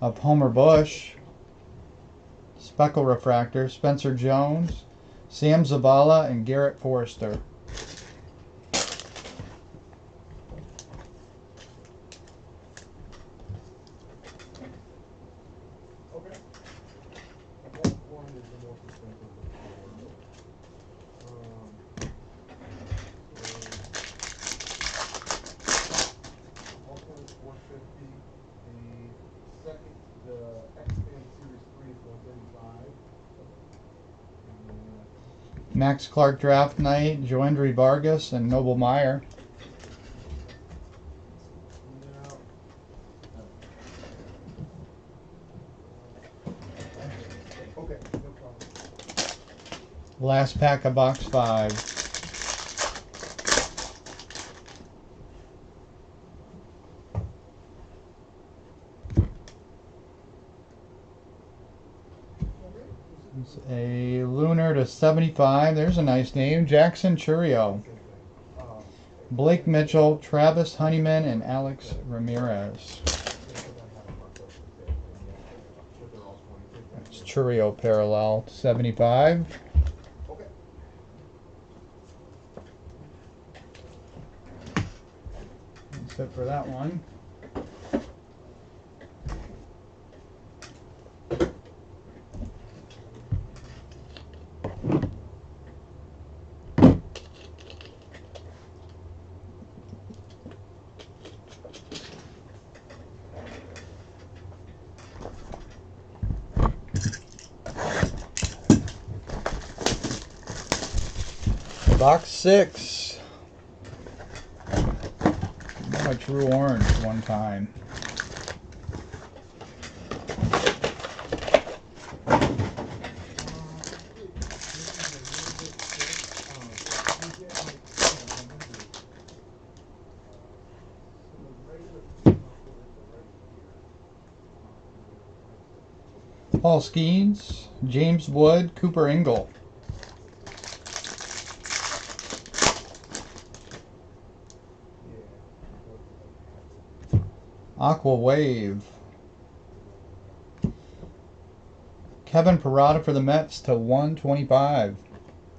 of Homer Bush. Speckle refractor, Spencer Jones, Sam Zavala, and Garrett Forrester. Max Clark Draft Night, Joendry Vargas, and Noble Meyer. Last pack of box 5. It's a Lunar to 75. There's a nice name. Jackson Chourio. Blake Mitchell, Travis Honeyman, and Alex Ramirez. That's Chourio parallel, 75. That's it for that one. Box 6. a true orange one time. Paul Skeens, James Wood, Cooper Ingle. Aqua Wave. Kevin Parada for the Mets to 125.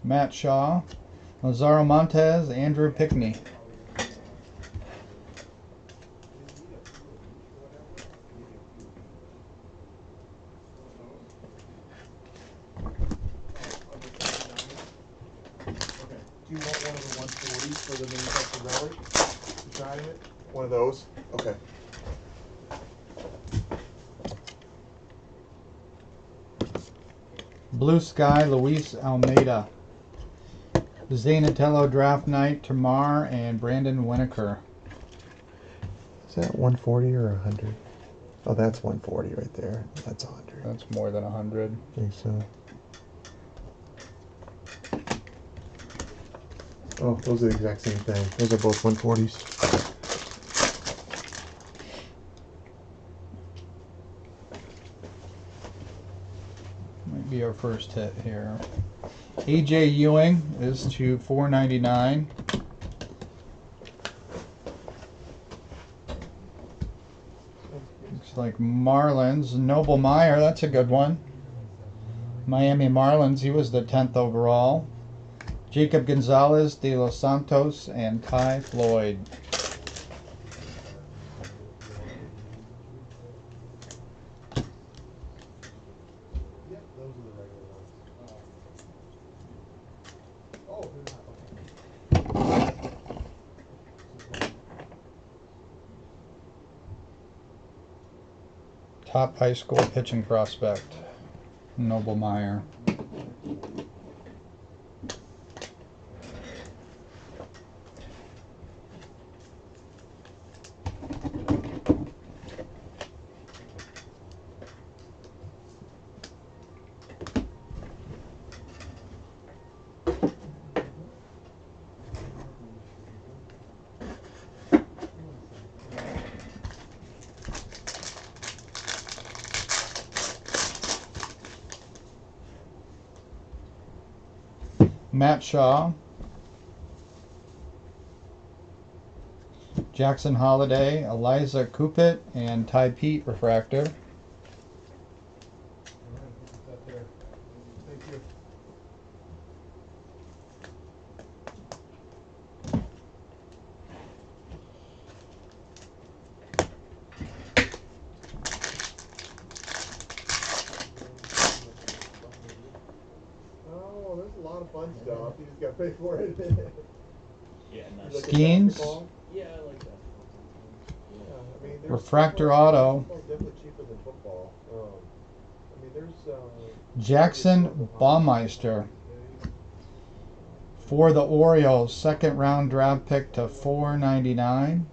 Matt Shaw, Lazaro Montez, Andrew Pickney. Do you want one of the 140s for the manufactured relic? You trying it? One of those? Okay. Blue Sky, Luis Almeida. Zaynatello Draft Night, Tamar, and Brandon Winokur. Is that 140 or 100? Oh, that's 140 right there. That's 100. That's more than 100. I think so. Oh, those are the exact same thing. Those are both 140s. Might be our first hit here. AJ Ewing is to 499. Looks like Marlins. Noble Meyer, that's a good one. Miami Marlins, he was the 10th overall. Jacob Gonzalez, De Los Santos, and Ty Floyd. Yep, those are the regular ones. Oh, they're not. Okay. Top high school pitching prospect, Noble Meyer. Matt Shaw, Jackson Holiday, Eliza Coupit, and Ty Pete refractor. Thank you. Oh, there's a lot of fun stuff. You just got to pay for it. Yeah, You nice. look at Schemes? basketball. Yeah, I like that. Yeah, I mean, there's Refractor auto. football's definitely cheaper than football. I mean, there's Jackson Baumeister for the Orioles, second round draft pick to 499.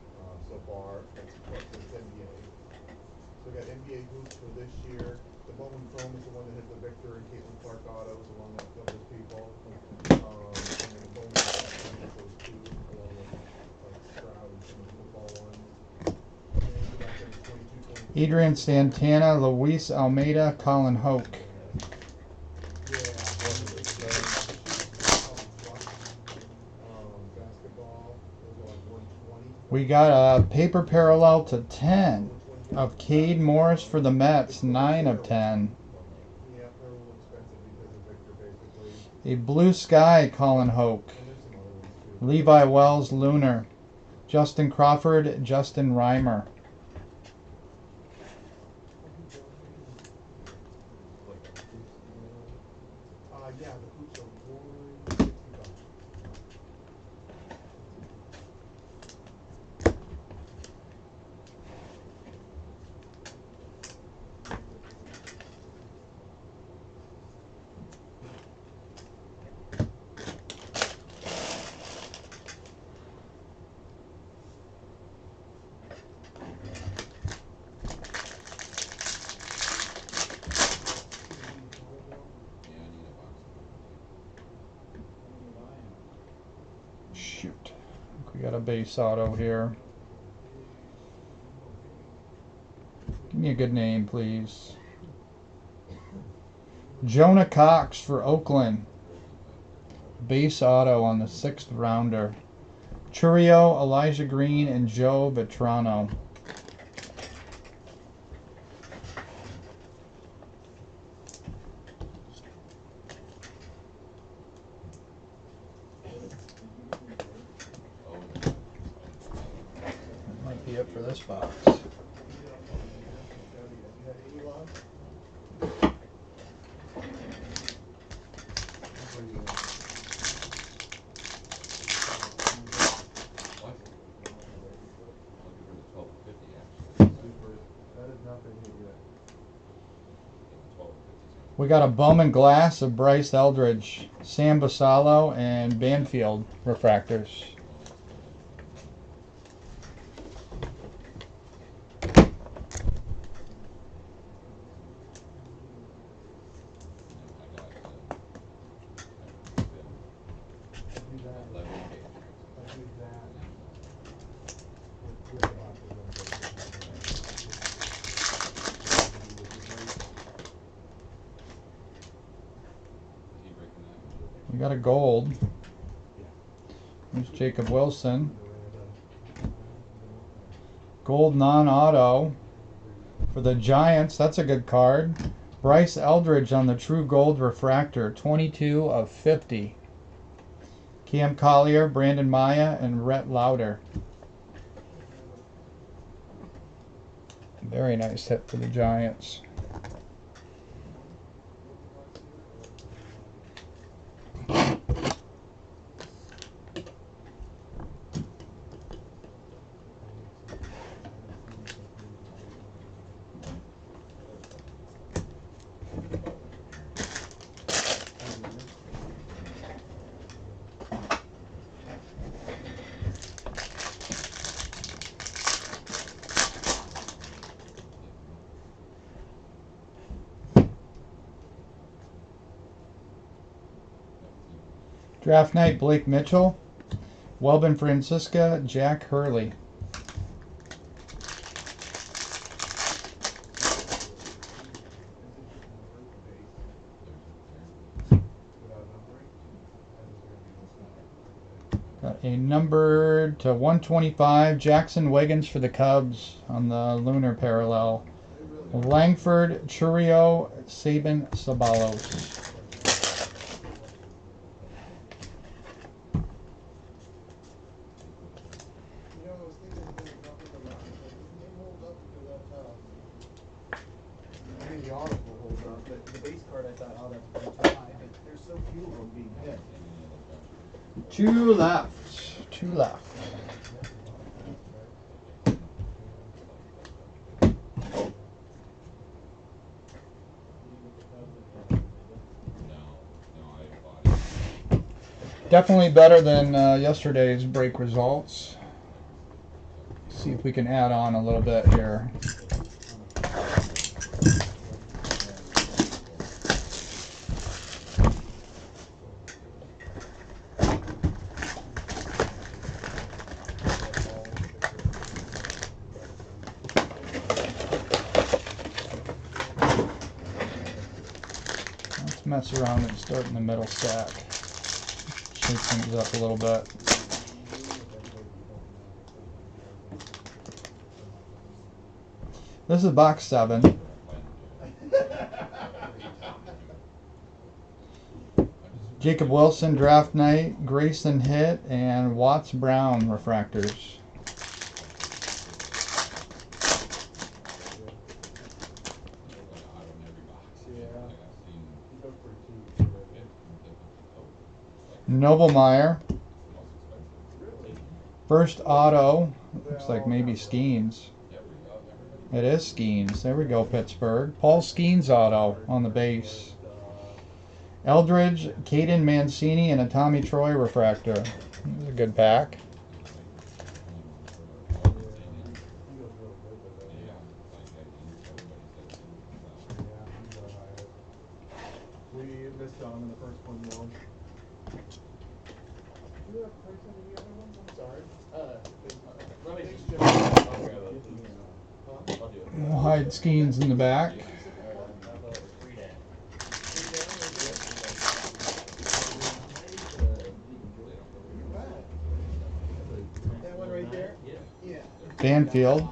So far. That's NBA. So we got NBA hoops for this year. The Bowman Chrome is the one that has the Victor and Caitlin Clark autos along with those people. And then the Bowman Chrome has those two along with like Stroud and some of the football ones. And then you go back there to 22, 23. Adrian Santana, Luis Almeida, Colin Hoke. Yeah, basketball, those are like 120. We got a paper parallel to 10 of Cade Morris for the Mets, 9 of 10. Yeah, they're a little expensive because of Victor, basically. A Blue Sky, Colin Hoke. And there's some other ones too. Levi Wells, Lunar. Justin Crawford, Justin Reimer. Yeah, the hoops are 165. Shoot. We got a base auto here. Give me a good name, please. Jonah Cox for Oakland. Base auto on the 6th rounder. Churio, Elijah Green, and Joe Vetrano. That might be it for this box. We got a Bowman glass of Bryce Eldridge, Sam Basalo, and Banfield refractors. We got a gold. There's Jacob Wilson. Gold non-auto for the Giants. That's a good card. Bryce Eldridge on the True Gold Refractor, 22 of 50. Cam Collier, Brandon Maya, and Rhett Lauder. Very nice hit for the Giants. Draft night, Blake Mitchell, Welben Francisca, Jack Hurley. Got a numbered to 125, Jackson Wiggins for the Cubs on the lunar parallel. Langford, Churio, Sabin, Sabalos. The autos will hold up, but the base card I thought, oh, that's way too high, but there's so few of them being hit. Two left. Two left. Definitely better than yesterday's break results. See if we can add on a little bit here. Let's mess around and start in the middle stack. Shake things up a little bit. This is box 7. Jacob Wilson, draft night, Grayson hit, and Watts Brown refractors. Noblemeyer. First auto. Looks like maybe Skeens. It is Skeens. There we go, Pittsburgh. Paul Skeens auto on the base. Eldridge, Caden Mancini, and a Tommy Troy refractor. This is a good pack. We missed on him in the first one, though. price on the other ones? I'm sorry. Let me Thanks, just, Jim. I'll grab it. Huh? I'll do it. We'll hide Skeens in the back. How about free day? That one right there? Yeah. Yeah. Banfield.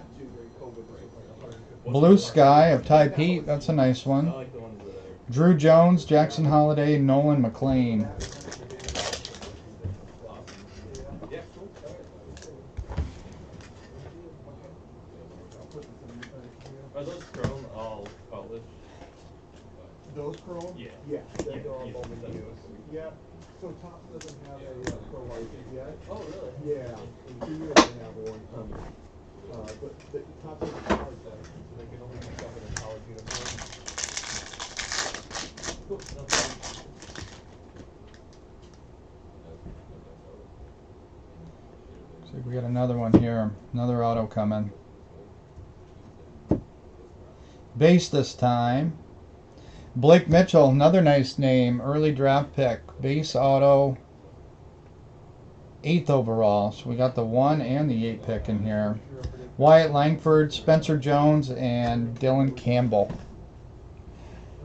What's Blue the- Sky of Ty Pete. That's a nice I one. like the ones that are. Drew Jones, Jackson Holiday, Nolan McLean. Awesome. Yeah, cool. Are those chrome all polished? Those chrome? Yeah. Yeah, Yeah, they're all yeah, Bowman that's used. what Yep. So Thompson doesn't have a pro license yet. Oh, really? Yeah, in 2 years they have one coming. But the Thompson is a college license, so they can only do stuff in a college uniform. Cool. No problem. See, we got another one here. Another auto coming. Base this time. Blake Mitchell, another nice name. Early draft pick. Base auto. 8th overall. So we got the 1 and the 8 pick in here. Wyatt Langford, Spencer Jones, and Dylan Campbell.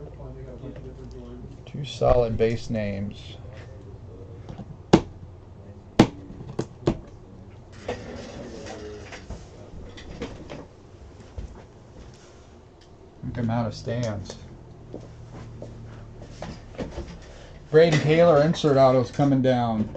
That's fun, they got a bunch of different Jordans. 2 solid base names. I think I'm out of stands. Braden Taylor insert auto's coming down.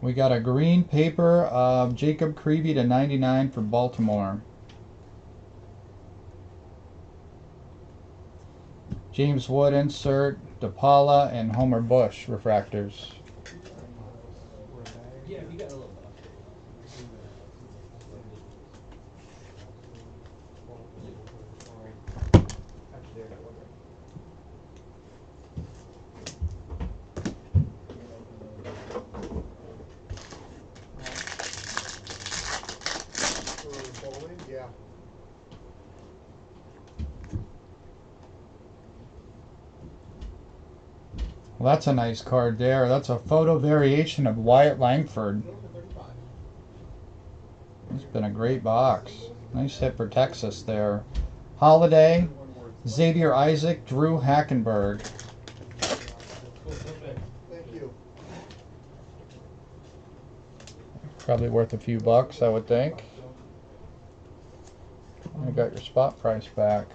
We got a green paper of Jacob Creevy to 99 for Baltimore. James Wood insert, DePaula, and Homer Bush refractors. Yeah, you got a little box. For Bowman, yeah. Well, that's a nice card there. That's a photo variation of Wyatt Langford. It's been a great box. Nice hit for Texas there. Holiday, Xavier Isaac, Drew Hackenberg. Thank you. Probably worth a few bucks, I would think. You got your spot price back.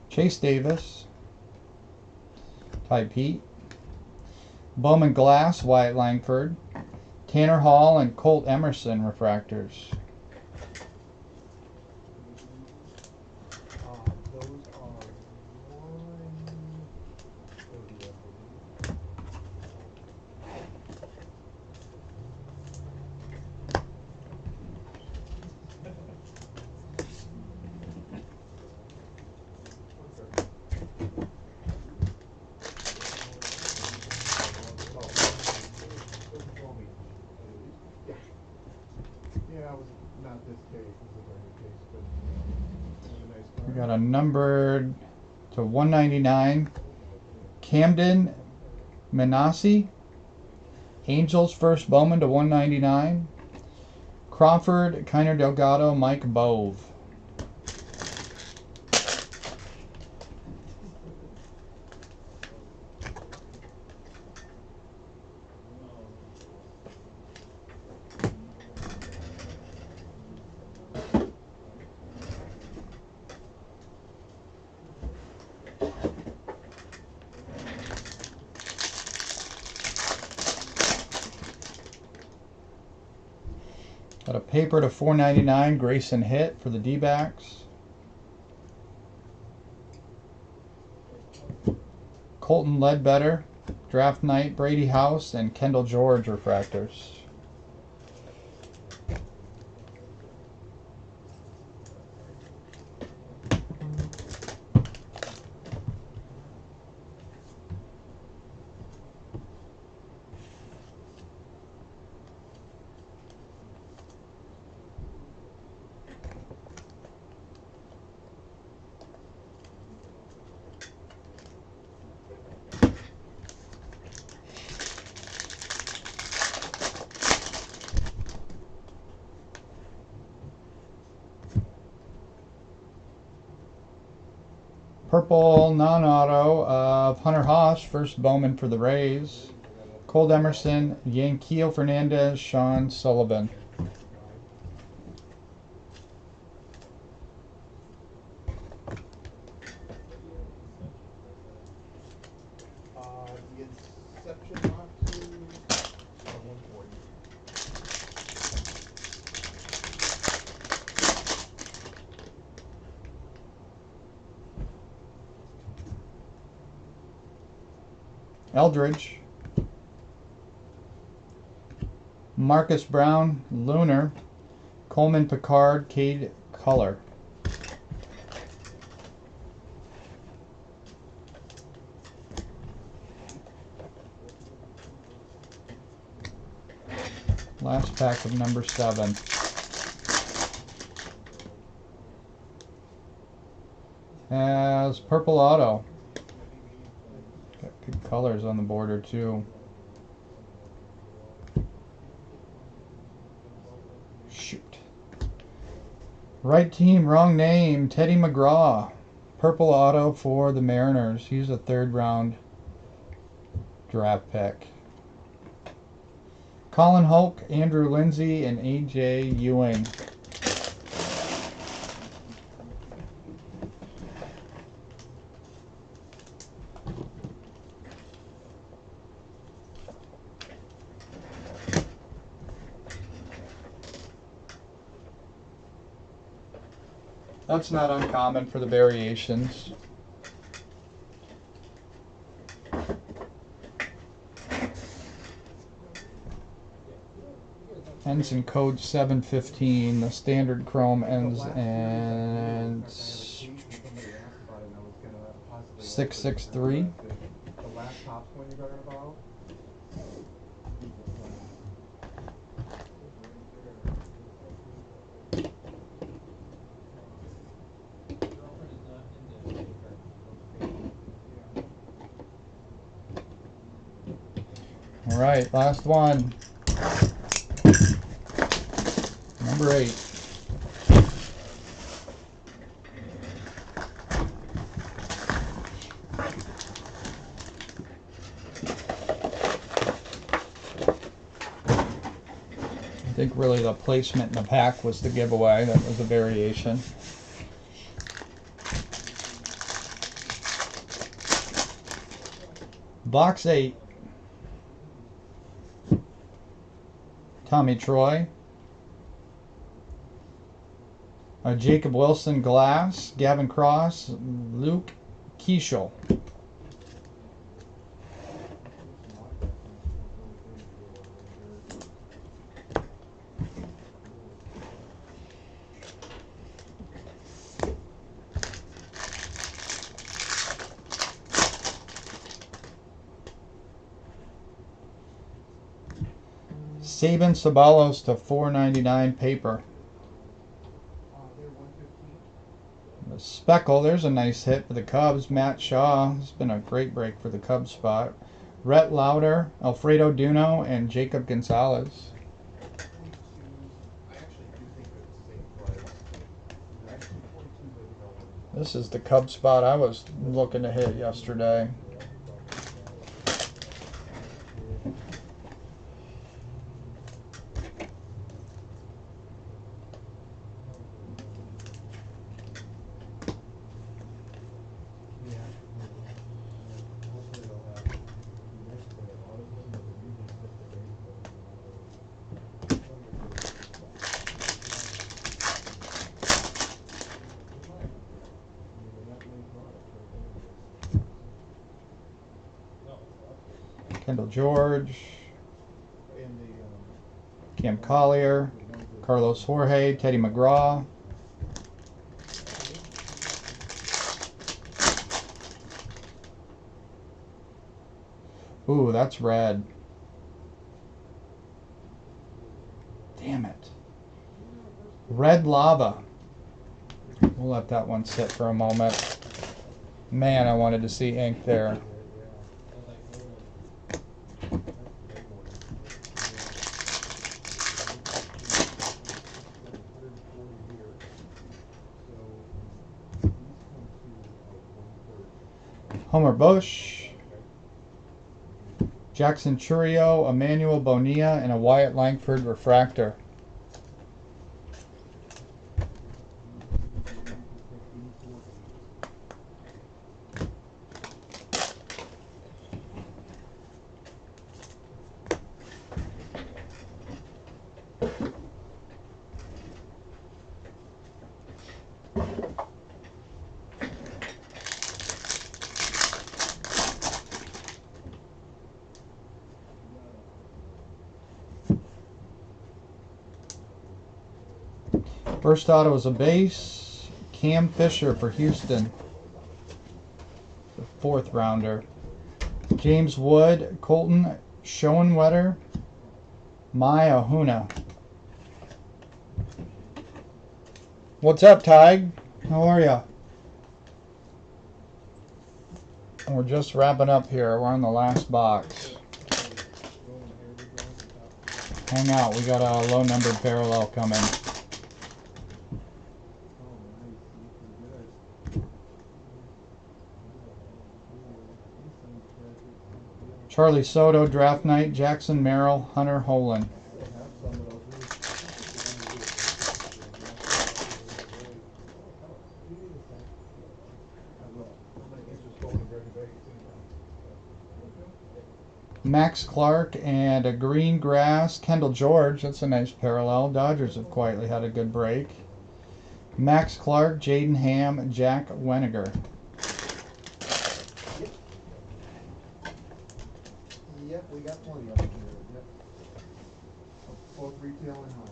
Chase Davis, Ty Pete, Bowman Glass, Wyatt Langford, Tanner Hall, and Colt Emerson refractors. Those are 130, I believe. Yeah, it was not this case, this is a brand new case, but it was a nice card. We got a numbered to 199, Camden Manassi, Angels first Bowman to 199, Crawford, Kiner Delgado, Mike Bove. Got a paper to 499, Grayson Hit for the D-backs. Colton Ledbetter, Draft Night, Brady House, and Kendall George refractors. purple non-auto of Hunter Haas, first Bowman for the Rays. Cole Emerson, Yankees Fernandez, Sean Sullivan. The Inception box is 140. Eldridge. Marcus Brown, Lunar. Coleman Picard, Cade Color. Last pack of number 7. Has purple auto. Got good colors on the border too. Shoot. Right team, wrong name. Teddy McGraw. Purple auto for the Mariners. He's a 3rd round draft pick. Colin Hulk, Andrew Lindsay, and A.J. Ewing. That's not uncommon for the variations. Ends in code 715. The standard chrome ends in 663. The laptop's one you're talking about? All right, last one. Number 8. I think really the placement in the pack was the giveaway. That was a variation. Box 8. Tommy Troy. Jacob Wilson Glass. Gavin Cross. Luke Keishel. Saban Sabalos to $4.99 paper. They're 115. The Speckle, there's a nice hit for the Cubs. Matt Shaw, it's been a great break for the Cubs spot. Rhett Lauder, Alfredo Duno, and Jacob Gonzalez. 42. I actually do think they're the same price. Actually, 42 is a This is the Cubs spot I was looking to hit yesterday. Kendall George, Cam Collier, Carlos Jorge, Teddy McGraw. Ooh, that's red. Damn it. Red lava. We'll let that one sit for a moment. Man, I wanted to see ink there. Homer Bush, Jackson Churio, Emmanuel Bonilla, and a Wyatt Langford refractor. First auto was a base. Cam Fisher for Houston. The 4th rounder. James Wood, Colton Schoenwetter, Maya Huna. What's up, Tig? How are ya? We're just wrapping up here. We're on the last box. Hang out. We got a low numbered parallel coming. Charlie Soto, Draft Night, Jackson Merrill, Hunter Holen. Max Clark and a green grass, Kendall George. That's a nice parallel. Dodgers have quietly had a good break. Max Clark, Jaden Ham, Jack Weniger. Yep, we got plenty of them here. Yep. Both retail and hobby.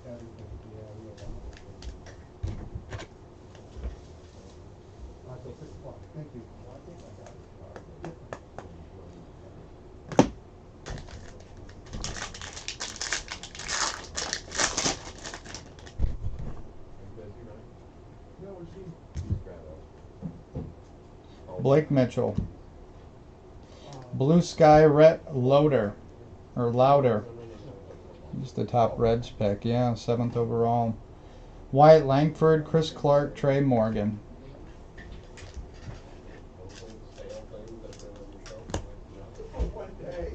Everything. Yeah, we have them. Till 6 o'clock. Thank you. Blake Mitchell. Blue Sky Rhett Loader. Or Louder. He's the top Reds pick. Yeah, 7th overall. Wyatt Langford, Chris Clark, Trey Morgan. One day.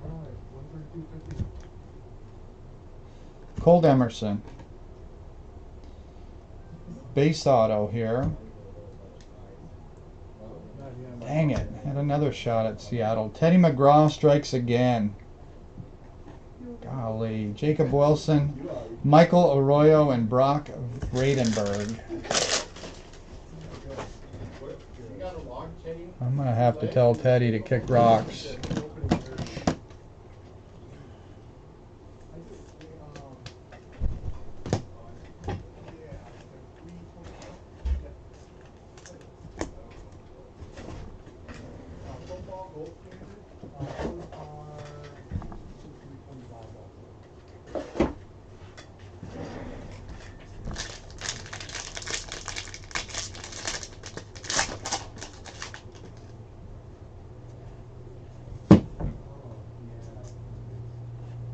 All right, 132.50. Colt Emerson. Base auto here. Dang it. Had another shot at Seattle. Teddy McGraw strikes again. Golly. Jacob Wilson, Michael Arroyo, and Brock Vradenberg. I'm going to have to tell Teddy to kick rocks.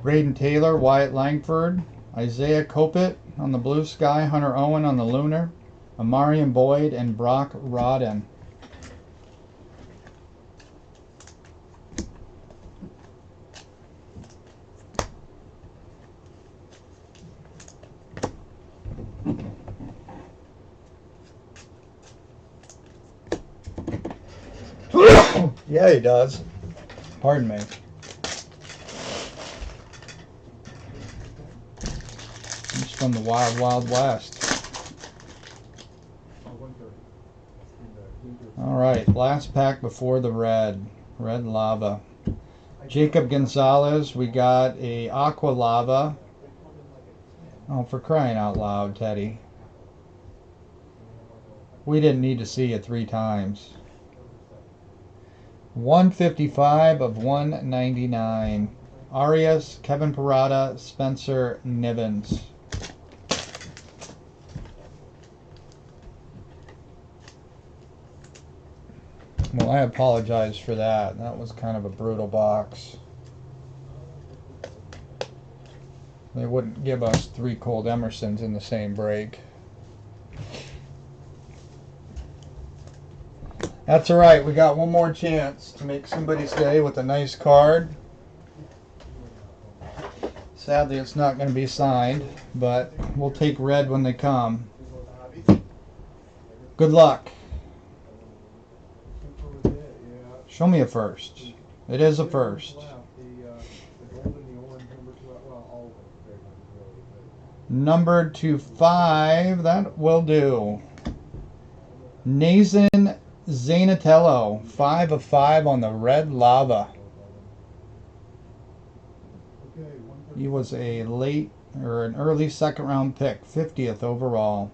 Braden Taylor, Wyatt Langford, Isaiah Kopit on the Blue Sky, Hunter Owen on the Lunar, Amarian Boyd, and Brock Rodden. Yeah, he does. Pardon me. He's from the Wild Wild West. All right, last pack before the red lava. Jacob Gonzalez, we got a aqua lava. Oh, for crying out loud, Teddy. We didn't need to see it 3 times. 155 of 199. Arias, Kevin Parada, Spencer Nivens. Well, I apologize for that. That was kind of a brutal box. They wouldn't give us 3 cold Emersons in the same break. That's alright, we got one more chance to make somebody's day with a nice card. Sadly, it's not going to be signed, but we'll take red when they come. Good luck. Show me a first. It is a first. Numbered to 5, that will do. Nathan Zanatello, 5 of 5 on the red lava. He was a late or an early second round pick, 50th overall.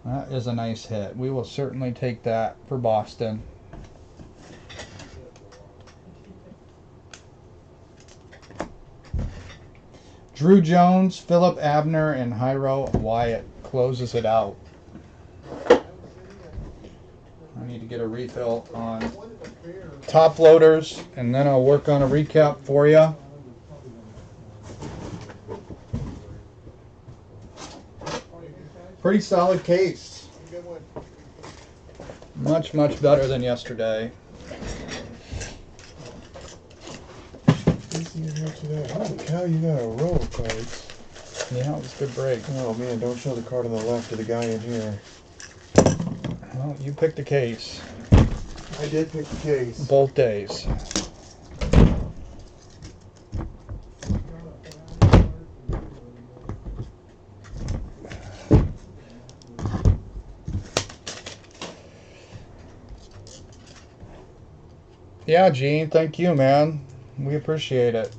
That is a nice hit. We will certainly take that for Boston. Drew Jones, Philip Abner, and Hyro Wyatt closes it out. I need to get a refill on top loaders, and then I'll work on a recap for you. Pretty solid case. Much, much better than yesterday. Holy cow, you got a row of cards. Yeah, it was a good break. Oh man, don't show the card on the left to the guy in here. Well, you picked the case. I did pick the case. Both days. Yeah, Gene, thank you, man. We appreciate it.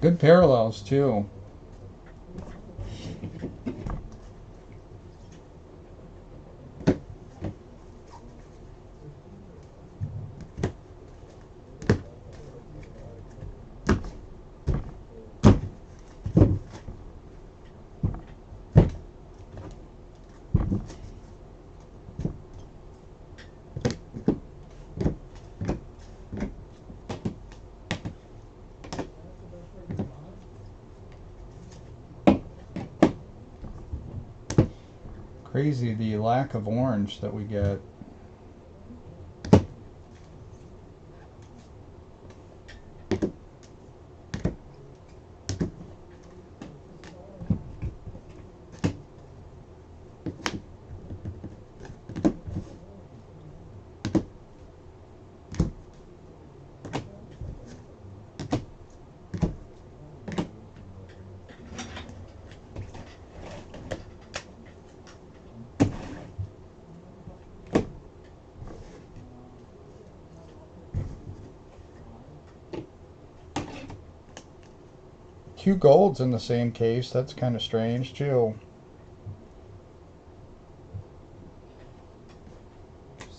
Good parallels, too. Crazy the lack of orange that we get. Two golds in the same case. That's kind of strange, too.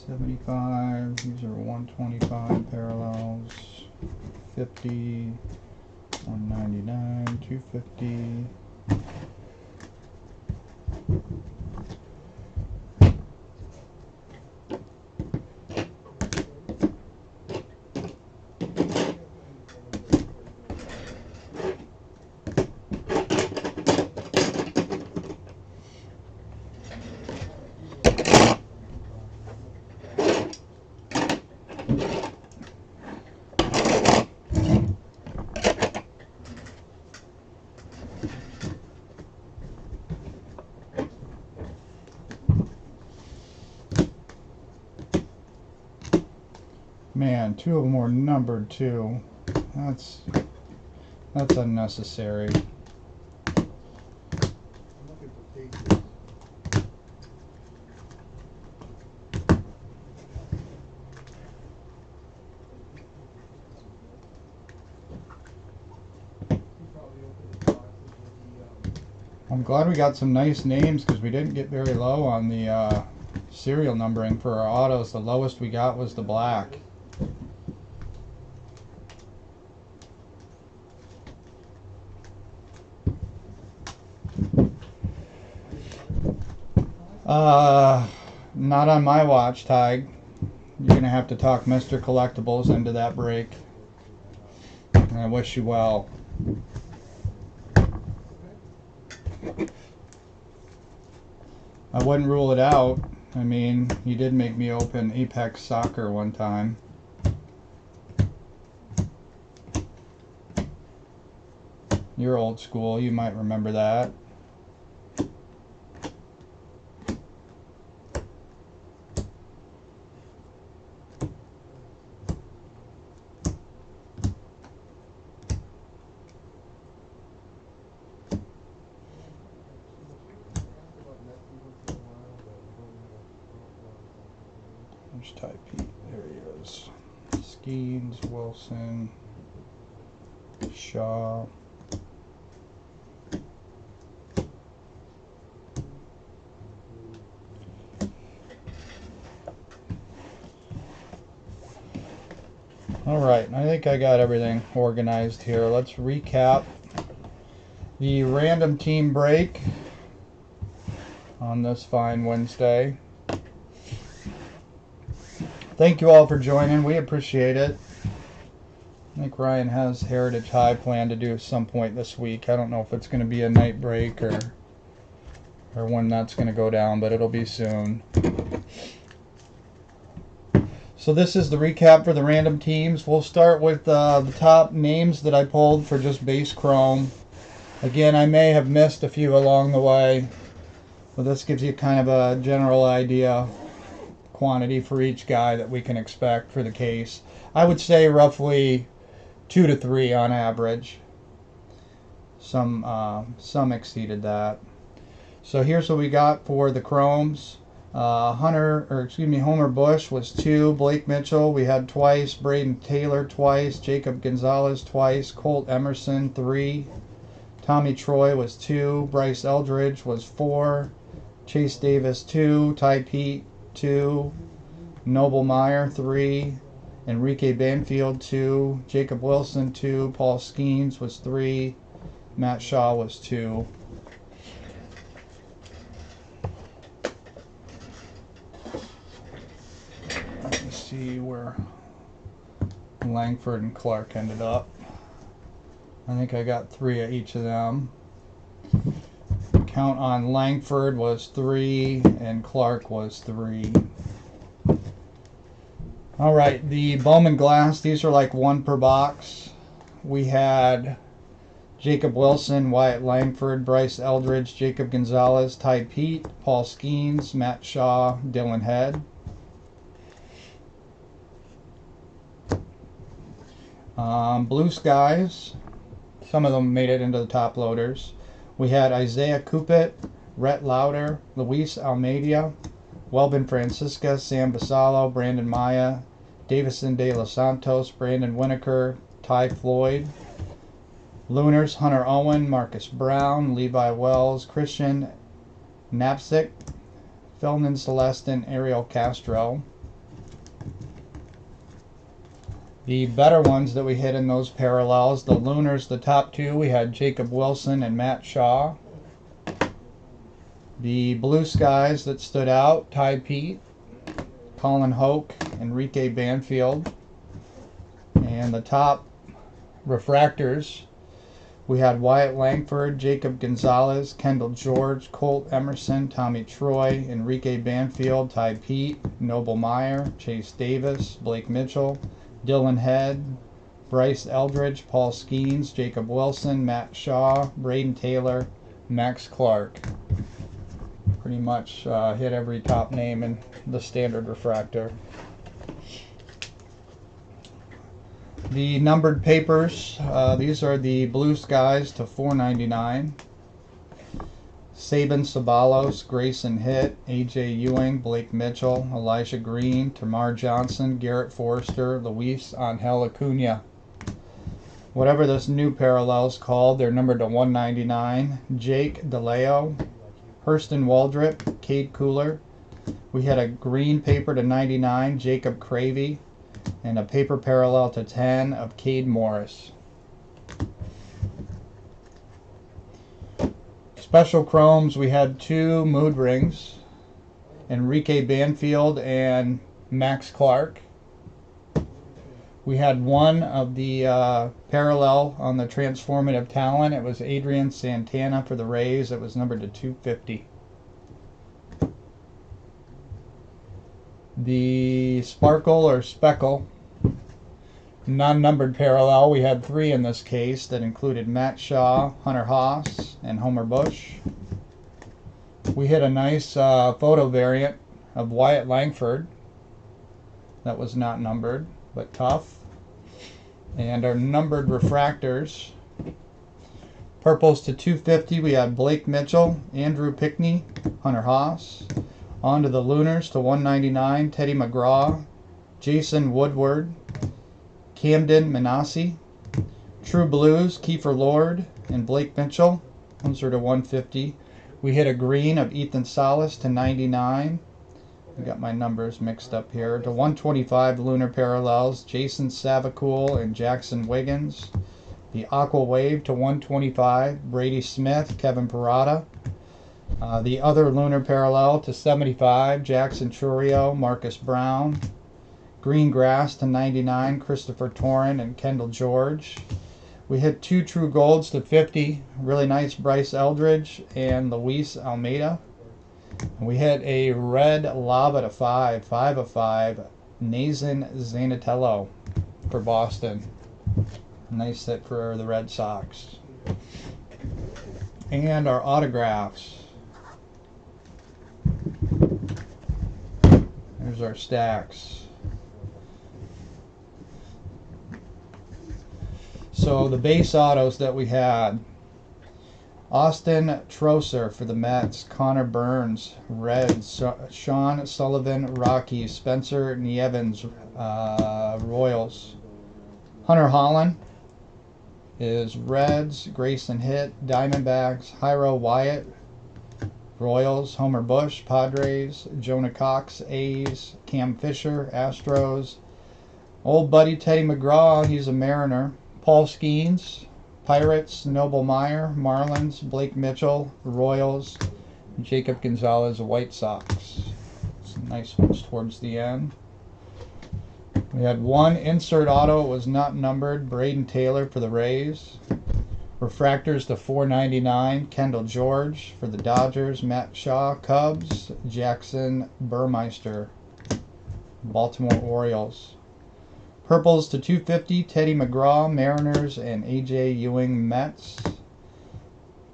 75. These are 125 parallels. 50. 199. 250. Man, 2 of them were numbered too. That's unnecessary. I'm looking for cases. I'm glad we got some nice names because we didn't get very low on the serial numbering for our autos. The lowest we got was the black. Not on my watch, Tig. You're gonna have to talk Mr. Collectibles into that break. And I wish you well. I wouldn't rule it out. I mean, he did make me open Apex Soccer one time. You're old school, you might remember that. There's Ty Pete. There he is. Skeens, Wilson, Shaw. Alright, I think I got everything organized here. Let's recap the random team break on this fine Wednesday. Thank you all for joining. We appreciate it. I think Ryan has Heritage High planned to do at some point this week. I don't know if it's going to be a night break or when that's going to go down, but it'll be soon. So this is the recap for the random teams. We'll start with the top names that I pulled for just base chrome. Again, I may have missed a few along the way, but this gives you kind of a general idea quantity for each guy that we can expect for the case. I would say roughly 2 to 3 on average. Some exceeded that. So here's what we got for the chromes. Homer Bush was 2. Blake Mitchell we had twice. Braden Taylor twice. Jacob Gonzalez twice. Colt Emerson 3. Tommy Troy was 2. Bryce Eldridge was 4. Chase Davis 2. Ty Pete 2. Noble Meyer 3. Enrique Banfield 2. Jacob Wilson 2. Paul Skeens was 3. Matt Shaw was 2. Let me see where Langford and Clark ended up. I think I got 3 of each of them. Count on Langford was 3 and Clark was 3. Alright, the Bowman glass, these are like 1 per box. We had Jacob Wilson, Wyatt Langford, Bryce Eldridge, Jacob Gonzalez, Ty Pete, Paul Skeens, Matt Shaw, Dylan Head. Blue Skies, some of them made it into the top loaders. We had Isaiah Coupet, Rhett Lauder, Luis Almeida, Welbin Francisca, Sam Basallo, Brandon Maya, Davison De Los Santos, Brandon Winokur, Ty Floyd. Lunars, Hunter Owen, Marcus Brown, Levi Wells, Christian Knapsick, Philman Celestin, Ariel Castro. The better ones that we hit in those parallels, the Lunars, the top 2, we had Jacob Wilson and Matt Shaw. The Blue Skies that stood out, Ty Pete, Colin Hoke, Enrique Banfield. And the top refractors, we had Wyatt Langford, Jacob Gonzalez, Kendall George, Colt Emerson, Tommy Troy, Enrique Banfield, Ty Pete, Noble Meyer, Chase Davis, Blake Mitchell, Dylan Head, Bryce Eldridge, Paul Skeens, Jacob Wilson, Matt Shaw, Braden Taylor, Max Clark. Pretty much hit every top name in the standard refractor. The numbered papers, these are the Blue Skies to $4.99. Sabin Sabalos, Grayson Hitt, AJ Ewing, Blake Mitchell, Elijah Green, Tamar Johnson, Garrett Forrester, Luis Angel Acuna. whatever this new parallel is called, they're numbered to 199. Jake DeLeo, Hurston Waldrip, Cade Cooler. We had a green paper to 99, Jacob Cravey, and a paper parallel to 10 of Cade Morris. Special chromes, we had 2 mood rings, Enrique Banfield and Max Clark. We had 1 of the parallel on the transformative talent. It was Adrian Santana for the Rays. It was numbered to 250. The sparkle or speckle non-numbered parallel, we had 3 in this case that included Matt Shaw, Hunter Haas, and Homer Bush. We hit a nice photo variant of Wyatt Langford that was not numbered but tough. And our numbered refractors, purples to 250, we had Blake Mitchell, Andrew Pickney, Hunter Haas. On to the lunars to 199, Teddy McGraw, Jason Woodward, Camden Manassi. True Blues, Kiefer Lord and Blake Mitchell. Those are to 150. We hit a green of Ethan Salas to 99. I got my numbers mixed up here. To 125 lunar parallels, Jason Savacool and Jackson Wiggins. The Aqua Wave to 125, Brady Smith, Kevin Parada. The other lunar parallel to 75, Jackson Churio, Marcus Brown. Green Grass to 99, Christopher Torrin and Kendall George. We hit 2 true golds to 50, really nice Bryce Eldridge and Luis Almeida. We hit a red lava to 5 of 5, Nathan Zanatello for Boston. Nice hit for the Red Sox. And our autographs. There's our stacks. So the base autos that we had: Austin Troser for the Mets, Connor Burns, Reds, Sean Sullivan, Rockies, Spencer Nievans, Royals. Hunter Holland is Reds, Grayson Hitt, Diamondbacks, Hyro Wyatt, Royals, Homer Bush, Padres, Jonah Cox, A's, Cam Fisher, Astros, old buddy Teddy McGraw, he's a Mariner, Paul Skeens, Pirates, Noble Meyer, Marlins, Blake Mitchell, Royals, Jacob Gonzalez, White Sox. Some nice ones towards the end. We had 1 insert auto, it was not numbered, Braden Taylor for the Rays. Refractors to 499, Kendall George for the Dodgers, Matt Shaw, Cubs, Jackson Burmeister, Baltimore Orioles. Purples to 250, Teddy McGraw, Mariners, and A.J. Ewing, Mets.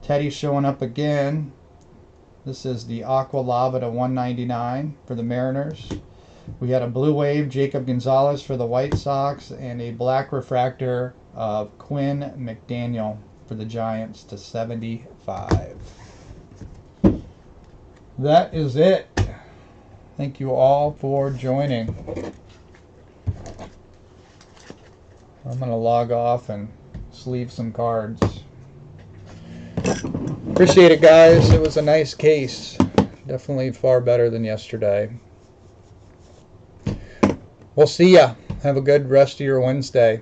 Teddy showing up again. This is the Aqua Lava to 199 for the Mariners. We had a blue wave, Jacob Gonzalez for the White Sox, and a black refractor of Quinn McDaniel for the Giants to 75. That is it. Thank you all for joining. I'm going to log off and sleeve some cards. Appreciate it, guys. It was a nice case. Definitely far better than yesterday. We'll see ya. Have a good rest of your Wednesday.